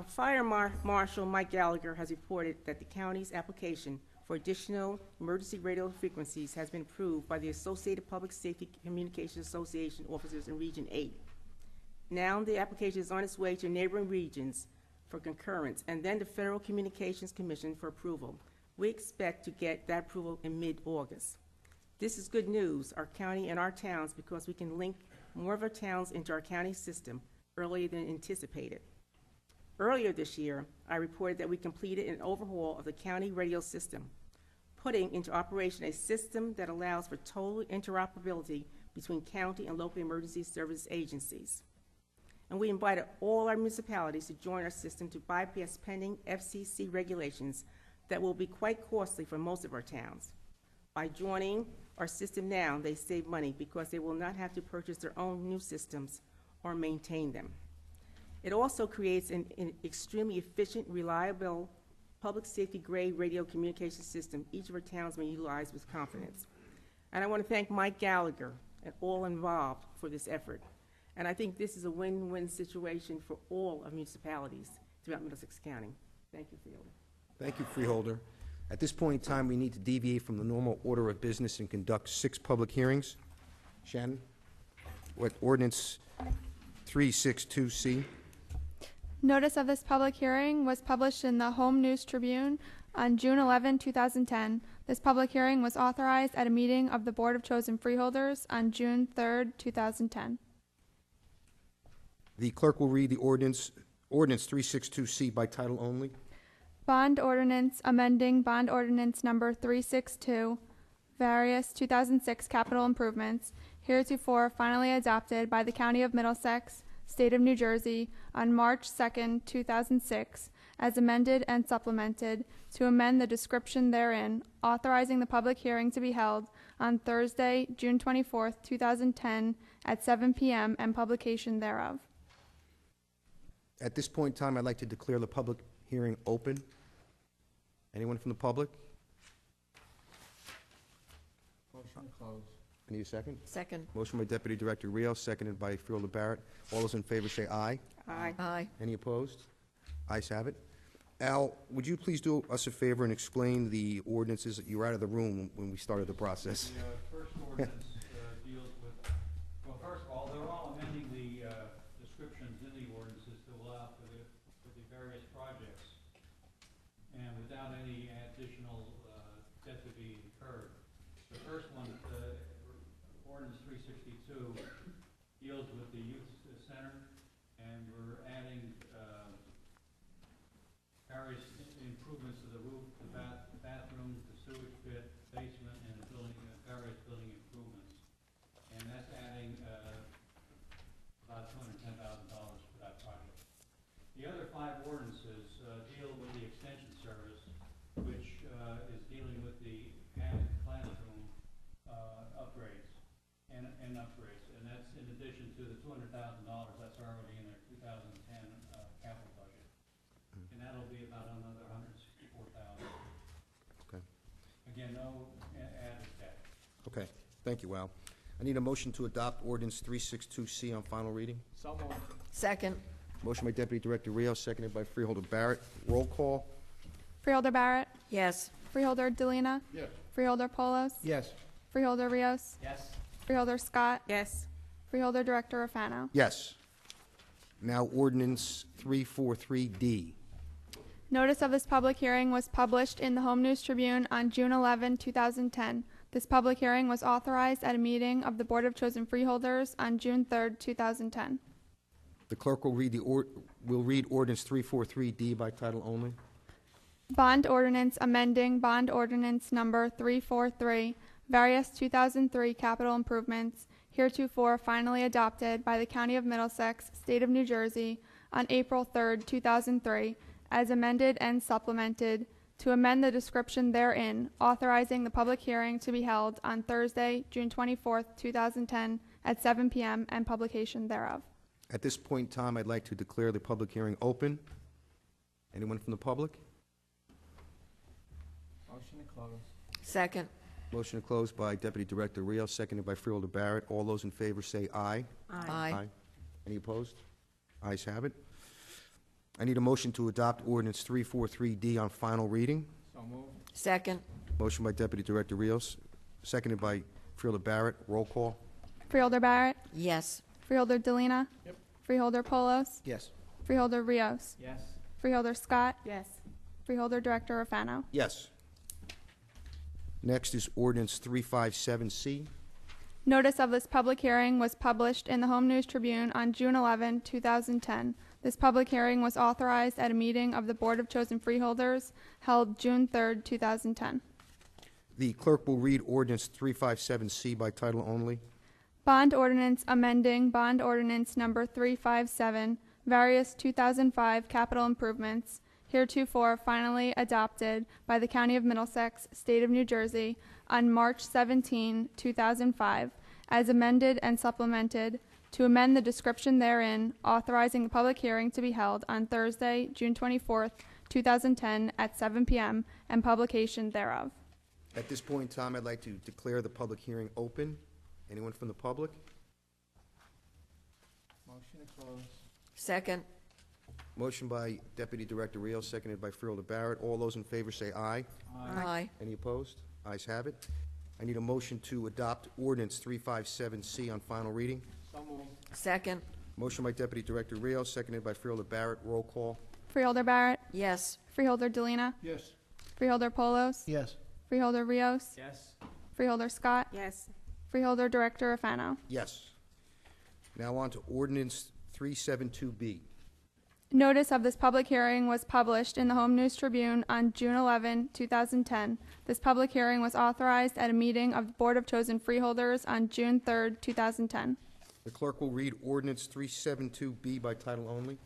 Fire Marshal Mike Gallagher has reported that the county's application for additional emergency radio frequencies has been approved by the Associated Public Safety Communications Association officers in Region 8. Now the application is on its way to neighboring regions for concurrence and then the Federal Communications Commission for approval. We expect to get that approval in mid-August. This is good news, our county and our towns, because we can link more of our towns into our county system earlier than anticipated. Earlier this year, I reported that we completed an overhaul of the county radio system, putting into operation a system that allows for total interoperability between county and local emergency service agencies. And we invited all our municipalities to join our system to bypass pending FCC regulations that will be quite costly for most of our towns. By joining our system now, they save money because they will not have to purchase their own new systems or maintain them. It also creates an extremely efficient, reliable, public safety grade radio communication system each of our towns may utilize with confidence. And I want to thank Mike Gallagher and all involved for this effort. And I think this is a win-win situation for all of municipalities throughout Middlesex County. Thank you, Freeholder. Thank you, Freeholder. At this point in time, we need to deviate from the normal order of business and conduct 6 public hearings. Shannon, what ordinance 362C? Notice of this public hearing was published in the Home News Tribune on June 11, 2010. This public hearing was authorized at a meeting of the Board of Chosen Freeholders on June 3, 2010. The clerk will read the ordinance 362C by title only. Bond ordinance amending bond ordinance number 362, various 2006 capital improvements, heretofore finally adopted by the County of Middlesex, State of New Jersey, on March 2, 2006, as amended and supplemented to amend the description therein, authorizing the public hearing to be held on Thursday, June 24, 2010, at 7 p.m. and publication thereof. At this point in time, I'd like to declare the public hearing open. Anyone from the public? Motion closed. I need a second. Second. Motion by Deputy Director Rios, seconded by Freeholder Barrett. All those in favor say aye. Aye. Aye. Any opposed? Ayes have it. Al, would you please do us a favor and explain the ordinances? You were out of the room when we started the process. The first ordinance deals with, well, first of all, they're all amending the descriptions in the ordinances to allow for the various projects, and without any additional debt to be incurred. The first one, ordinance 362, deals with the youth center, and we're adding various improvements to the roof, the bathrooms, the sewage pit, basement, and the building, various building improvements. And that's adding about $210,000 for that project. The other 5 ordinances deal with the extension service, which is dealing with the added classroom upgrades and upgrades. And that's in addition to the $200,000 that's already in their 2010 capital budget. And that'll be about another $160,000 Again, no added text. Okay, thank you, Al. I need a motion to adopt ordinance 362C on final reading. So moved. Second. Motion by Deputy Director Rios, seconded by Freeholder Barrett. Roll call. Freeholder Barrett. Yes. Freeholder Delina. Yes. Freeholder Polos. Yes. Freeholder Rios. Yes. Freeholder Scott. Yes. Freeholder Director Rafano. Yes. Now ordinance 343D. Notice of this public hearing was published in the Home News Tribune on June 11, 2010. This public hearing was authorized at a meeting of the Board of Chosen Freeholders on June 3, 2010. The clerk will read ordinance 343D by title only. Bond ordinance amending bond ordinance number 343, various 2003 capital improvements, heretofore finally adopted by the County of Middlesex, State of New Jersey, on April 3, 2003, as amended and supplemented, to amend the description therein, authorizing the public hearing to be held on Thursday, June 24, 2010, at 7 p.m., and publication thereof. At this point in time, I'd like to declare the public hearing open. Anyone from the public? Motion to close. Second. Motion to close by Deputy Director Rios, seconded by Freeholder Barrett. All those in favor say aye. Aye. Any opposed? Ayes have it. I need a motion to adopt ordinance 343D on final reading. So moved. Second. Motion by Deputy Director Rios, seconded by Freeholder Barrett. Roll call. Freeholder Barrett. Yes. Freeholder Delina. Yep. Freeholder Polos. Yes. Freeholder Rios. Yes. Freeholder Scott. Yes. Freeholder Director Rafano. Yes. Next is ordinance 357C. Notice of this public hearing was published in the Home News Tribune on June 11, 2010. This public hearing was authorized at a meeting of the Board of Chosen Freeholders held June 3, 2010. The clerk will read ordinance 357C by title only. Bond ordinance amending bond ordinance number 357, various 2005 capital improvements, heretofore finally adopted by the County of Middlesex, State of New Jersey, on March 17, 2005, as amended and supplemented, to amend the description therein, authorizing the public hearing to be held on Thursday, June 24, 2010, at 7 p.m., and publication thereof. At this point in time, I'd like to declare the public hearing open. Anyone from the public? Motion to close. Second. Motion by Deputy Director Rios, seconded by Freeholder Barrett. All those in favor say aye. Aye. Any opposed? Ayes have it. I need a motion to adopt ordinance 357C on final reading. So moved. Second. Motion by Deputy Director Rios, seconded by Freeholder Barrett. Roll call. Freeholder Barrett. Yes. Freeholder Delina. Yes. Freeholder Polos. Yes. Freeholder Rios. Yes. Freeholder Scott. Yes. Freeholder Director Rafano. Yes. Now on to ordinance 372B. Notice of this public hearing was published in the Home News Tribune on June 11, 2010. This public hearing was authorized at a meeting of the Board of Chosen Freeholders on June 3, 2010. The clerk will read ordinance 372B by title only.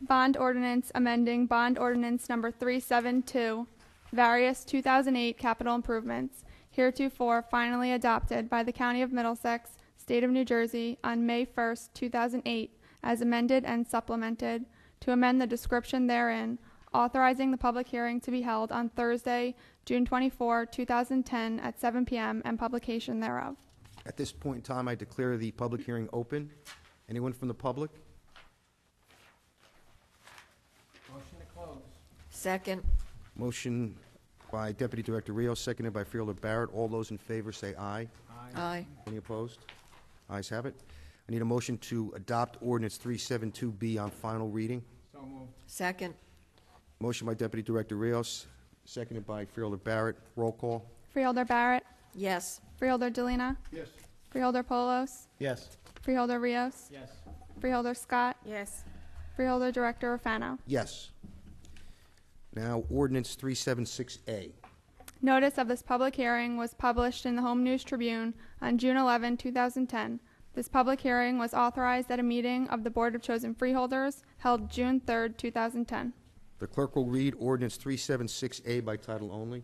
Bond ordinance amending bond ordinance number 372, various 2008 capital improvements, heretofore finally adopted by the County of Middlesex, State of New Jersey, on May 1, 2008, as amended and supplemented, to amend the description therein, authorizing the public hearing to be held on Thursday, June 24, 2010, at 7 p.m., and publication thereof. At this point in time, I declare the public hearing open. Anyone from the public? Motion to close. Second. Motion by Deputy Director Rios, seconded by Freeholder Barrett. All those in favor say aye. Aye. Any opposed? Ayes have it. I need a motion to adopt ordinance 372B on final reading. So moved. Second. Motion by Deputy Director Rios, seconded by Freeholder Barrett. Roll call. Freeholder Barrett. Yes. Freeholder Delina. Yes. Freeholder Polos. Yes. Freeholder Rios. Yes. Freeholder Scott. Yes. Freeholder Director Rafano. Yes. Now, ordinance 376A. Notice of this public hearing was published in the Home News Tribune on June 11, 2010. This public hearing was authorized at a meeting of the Board of Chosen Freeholders held June 3, 2010. The clerk will read ordinance 376A by title only.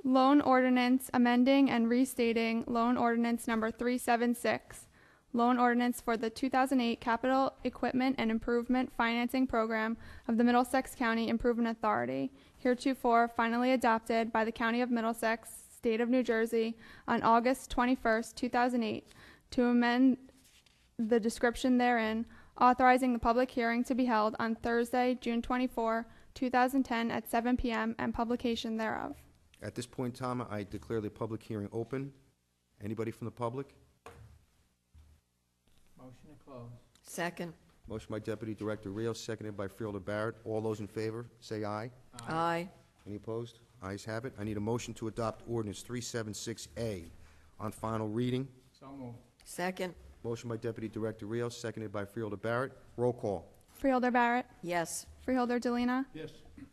Loan ordinance amending and restating loan ordinance number 376. Loan ordinance for the 2008 Capital Equipment and Improvement Financing Program of the Middlesex County Improvement Authority, heretofore finally adopted by the County of Middlesex, State of New Jersey, on August 21st, 2008, to amend the description therein, authorizing the public hearing to be held on Thursday, June 24, 2010 at 7 p.m. and publication thereof. At this point in time, I declare the public hearing open. Anybody from the public? Motion to close. Second. Motion by Deputy Director Rios, seconded by Freeholder Barrett. All those in favor, say aye. Aye. Any opposed? Ayes have it. I need a motion to adopt ordinance 376A on final reading. So moved. Second. Motion by Deputy Director Rios, seconded by Freeholder Barrett. Roll call. Freeholder Barrett. Yes. Freeholder Delina. Yes.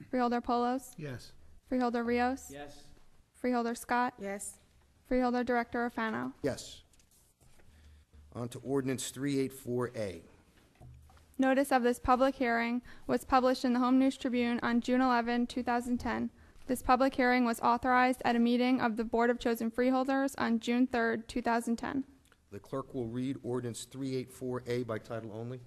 Freeholder Polos. Yes. Freeholder Rios. Yes. Freeholder Scott. Yes. Freeholder Director Orfano. Yes. On to ordinance 384A. Notice of this public hearing was published in the Home News Tribune on June 11, 2010. This public hearing was authorized at a meeting of the Board of Chosen Freeholders on June 3, 2010. The clerk will read ordinance 384A by title only.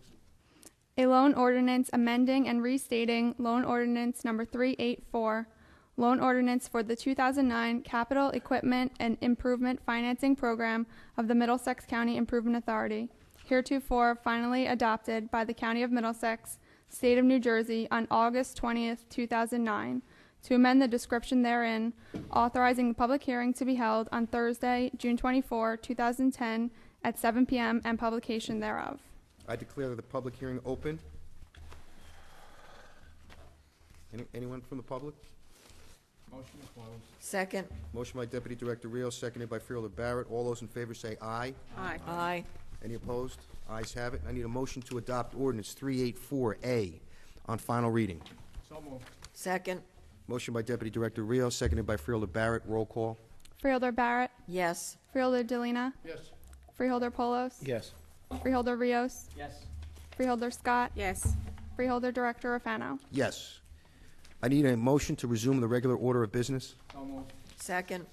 A loan ordinance amending and restating loan ordinance number 384, loan ordinance for the 2009 Capital Equipment and Improvement Financing Program of the Middlesex County Improvement Authority, heretofore finally adopted by the County of Middlesex, State of New Jersey on August 20th, 2009, to amend the description therein, authorizing the public hearing to be held on Thursday, June 24, 2010 at 7 p.m. and publication thereof. I declare the public hearing open. Anyone from the public? Motion to close. Second. Motion by Deputy Director Rios, seconded by Freeholder Barrett. All those in favor say aye. Aye. Aye. Any opposed? Ayes have it. I need a motion to adopt ordinance 384A on final reading. So moved. Second. Motion by Deputy Director Rios, seconded by Freeholder Barrett. Roll call. Freeholder Barrett. Yes. Freeholder Delina. Yes. Freeholder Polos. Yes. Freeholder Rios. Yes. Freeholder Scott. Yes. Freeholder Director Orfano. Yes. I need a motion to resume the regular order of business. So moved. Second.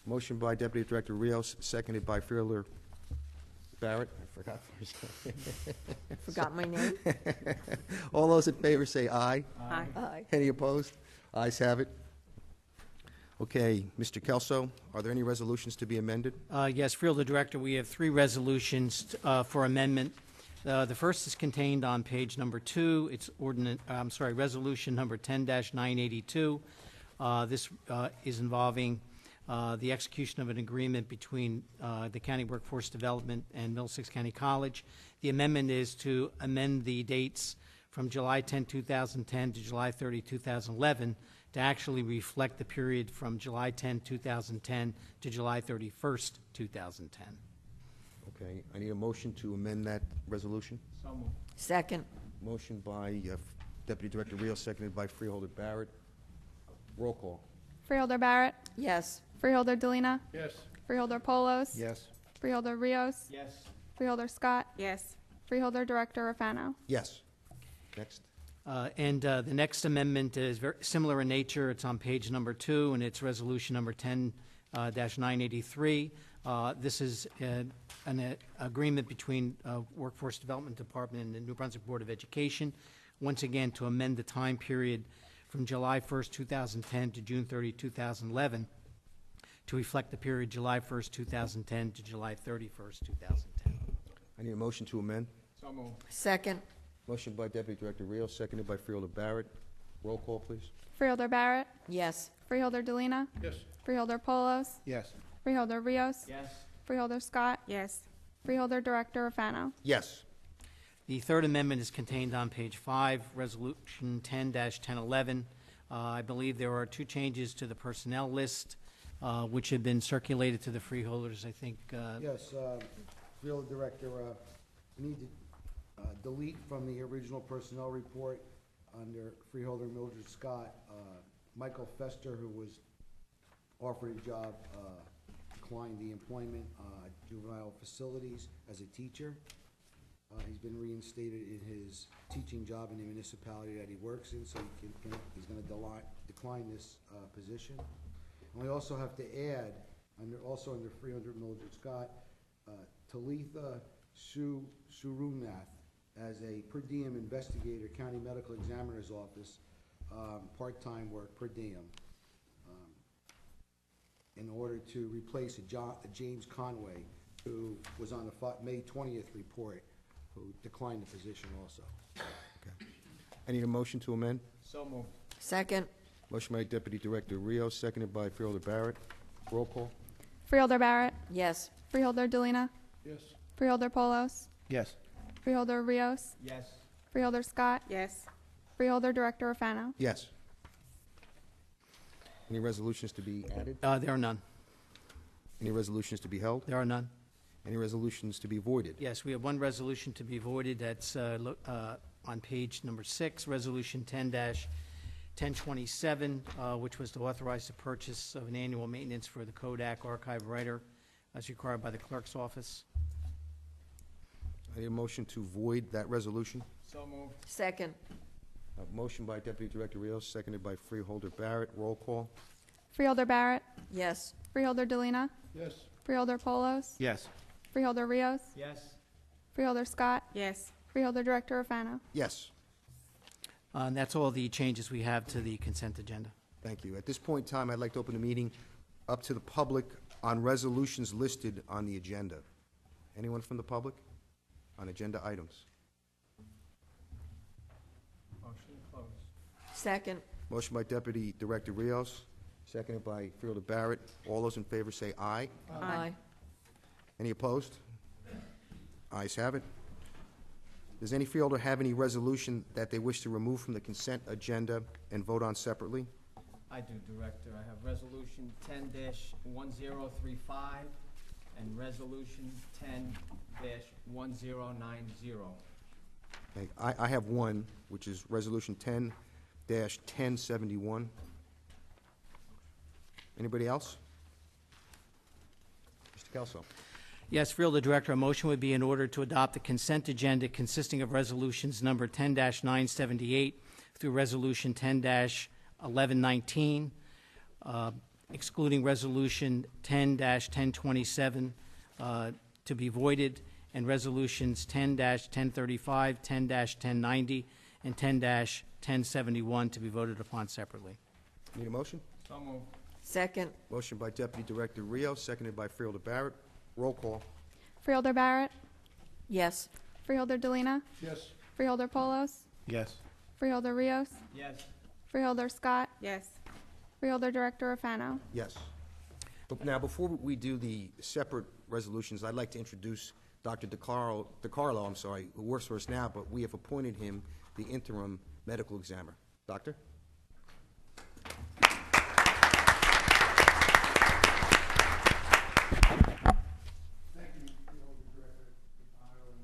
Motion by Deputy Director Rios, seconded by Freeholder Barrett. I forgot. Forgot my name. All those in favor say aye. Aye. Aye. Any opposed? Ayes have it. Okay, Mr. Kelso, are there any resolutions to be amended? Yes, Freeholder Director, we have three resolutions for amendment. The first is contained on page number 2. It's resolution number 10-982. This is involving the execution of an agreement between the County Workforce Development and Middlesex County College. The amendment is to amend the dates from July 10, 2010 to July 30, 2011 to actually reflect the period from July 10, 2010 to July 31st, 2010. Okay, I need a motion to amend that resolution. So moved. Second. Motion by Deputy Director Rios, seconded by Freeholder Barrett. Roll call. Freeholder Barrett. Yes. Freeholder Delina. Yes. Freeholder Polos. Yes. Freeholder Rios. Yes. Freeholder Scott. Yes. Freeholder Director Orfano. Yes. Next. The next amendment is very similar in nature. It's on page number 2, and it's resolution number 10-983. This is an agreement between Workforce Development Department and the New Brunswick Board of Education, once again to amend the time period from July 1st, 2010 to June 30, 2011 to reflect the period July 1st, 2010 to July 31st, 2010. I need a motion to amend. So moved. Second. Motion by Deputy Director Rios, seconded by Freeholder Barrett. Roll call, please. Freeholder Barrett. Yes. Freeholder Delina. Yes. Freeholder Polos. Yes. Freeholder Rios. Yes. Freeholder Scott. Yes. Freeholder Director Orfano. Yes. The third amendment is contained on page 5, resolution 10-1011. I believe there are 2 changes to the personnel list, which have been circulated to the freeholders, I think. Yes, Field Director, we need to delete from the original personnel report under Freeholder Mildred Scott, Michael Fester, who was offered a job, declined the employment at juvenile facilities as a teacher. He's been reinstated in his teaching job in the municipality that he works in, so he's going to decline this position. And we also have to add, under 300 Mildred Scott, Talitha Surunath as a per diem investigator, County Medical Examiner's Office, part-time work per diem in order to replace a James Conway, who was on the May 20th report, who declined the position also. I need a motion to amend. So moved. Second. Motion by Deputy Director Rios, seconded by Freeholder Barrett. Roll call. Freeholder Barrett. Yes. Freeholder Delina. Yes. Freeholder Polos. Yes. Freeholder Rios. Yes. Freeholder Scott. Yes. Freeholder Director Rafano. Yes. Any resolutions to be added? There are none. Any resolutions to be held? There are none. Any resolutions to be voided? Yes, we have one resolution to be voided. That's on page number 6, Resolution 10-1027, which was to authorize the purchase of an annual maintenance for the Kodak archive writer as required by the clerk's office. I need a motion to void that resolution. So moved. Second. A motion by Deputy Director Rios, seconded by Freeholder Barrett. Roll call. Freeholder Barrett. Yes. Freeholder Delina. Yes. Freeholder Polos. Yes. Freeholder Rios. Yes. Freeholder Scott. Yes. Freeholder Director Rafano. Yes. And that's all the changes we have to the consent agenda. Thank you. At this point in time, I'd like to open the meeting up to the public on resolutions listed on the agenda. Anyone from the public on agenda items? Motion closed. Second. Motion by Deputy Director Rios, seconded by Freeholder Barrett. All those in favor say aye. Aye. Any opposed? Ayes have it. Does any freeholder have any resolution that they wish to remove from the consent agenda and vote on separately? I do, Director. I have Resolution 10-1035 and Resolution 10-1090. Okay, I have one, which is Resolution 10-1071. Anybody else? Mr. Kelso. Yes, Freeholder Director, a motion would be in order to adopt the consent agenda consisting of resolutions number 10-978 through resolution 10-1119, excluding resolution 10-1027 to be voided, and resolutions 10-1035, 10-1090, and 10-1071 to be voted upon separately. Need a motion? So moved. Second. Motion by Deputy Director Rios, seconded by Freeholder Barrett. Roll call. Freeholder Barrett. Yes. Freeholder Delina. Yes. Freeholder Polos. Yes. Freeholder Rios. Yes. Freeholder Scott. Yes. Freeholder Director Rafano. Yes. But now, before we do the separate resolutions, I'd like to introduce Dr. DeCarlo, who works for us now, but we have appointed him the interim medical examiner. Doctor? Thank you, Freeholder Director Rafano and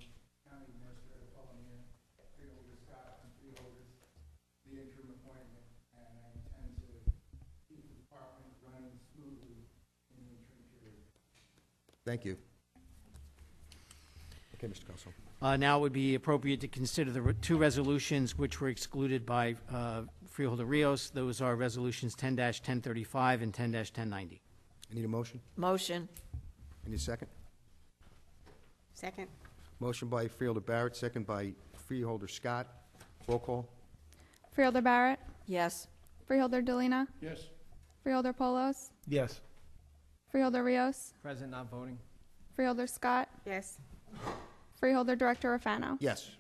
County Administrator Pelletier, Freeholder Scott, and Freeholders, the interim appointment, and I intend to keep the department running smoothly in the interim period. Thank you. Okay, Mr. Kelso. Now it would be appropriate to consider the two resolutions which were excluded by Freeholder Rios. Those are resolutions 10-1035 and 10-1090. I need a motion. Motion. I need a second. Second. Motion by Freeholder Barrett, second by Freeholder Scott. Roll call. Freeholder Barrett. Yes. Freeholder Delina. Yes. Freeholder Polos. Yes. Freeholder Rios. Present, not voting. Freeholder Scott. Yes. Freeholder Director Rafano. Yes.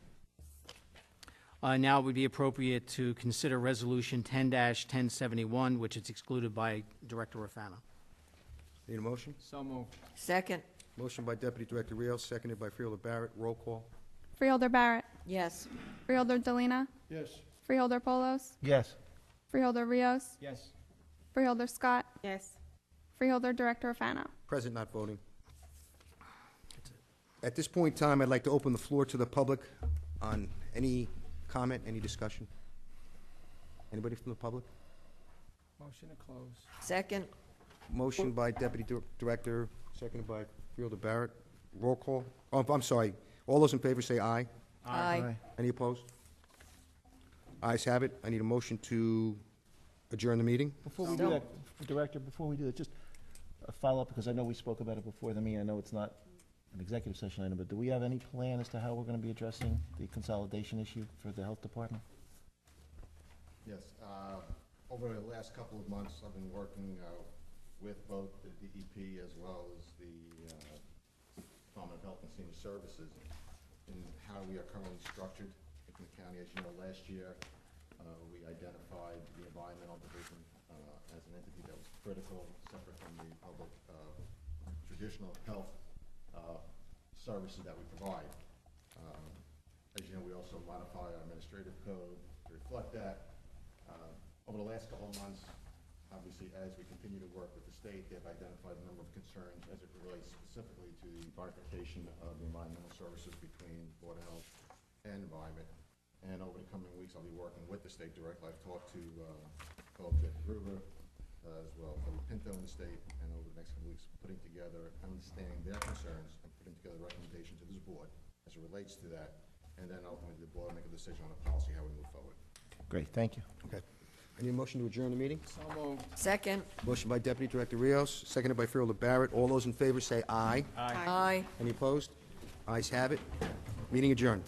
Now it would be appropriate to consider resolution 10-1071, which is excluded by Director Rafano. Need a motion? So moved. Second. Motion by Deputy Director Rios, seconded by Freeholder Barrett. Roll call. Freeholder Barrett. Yes. Freeholder Delina. Yes. Freeholder Polos. Yes. Freeholder Rios. Yes. Freeholder Scott. Yes. Freeholder Director Rafano. Present, not voting. At this point in time, I'd like to open the floor to the public on any comment, any discussion. Anybody from the public? Motion to close. Second. Motion by Deputy Director, seconded by Freeholder Barrett. Roll call. Oh, I'm sorry. All those in favor say aye. Aye. Any opposed? Ayes have it. I need a motion to adjourn the meeting. Before we do that, Director, before we do that, just a follow-up, because I know we spoke about it before the meeting. I know it's not an executive session item, but do we have any plan as to how we're going to be addressing the consolidation issue for the health department? Yes. Over the last couple of months, I've been working with both the DEP as well as the Department of Health and Senior Services in how we are currently structured in the county. As you know, last year we identified the environmental division as an entity that was critical, separate from the public traditional health services that we provide. As you know, we also modify our administrative code to reflect that. Over the last couple of months, obviously, as we continue to work with the state, they've identified a number of concerns as it relates specifically to the bifurcation of the environmental services between Board of Health and Environment. And over the coming weeks, I'll be working with the state directly. I've talked to both Jeff Gruber as well as Pinto in the state, and over the next couple weeks, putting together, understanding their concerns, and putting together a recommendation to this board as it relates to that, and then ultimately the board will make a decision on a policy, how we move forward. Great, thank you. Okay. I need a motion to adjourn the meeting. So moved. Second. Motion by Deputy Director Rios, seconded by Freeholder Barrett. All those in favor say aye. Aye. Any opposed? Ayes have it. Meeting adjourned.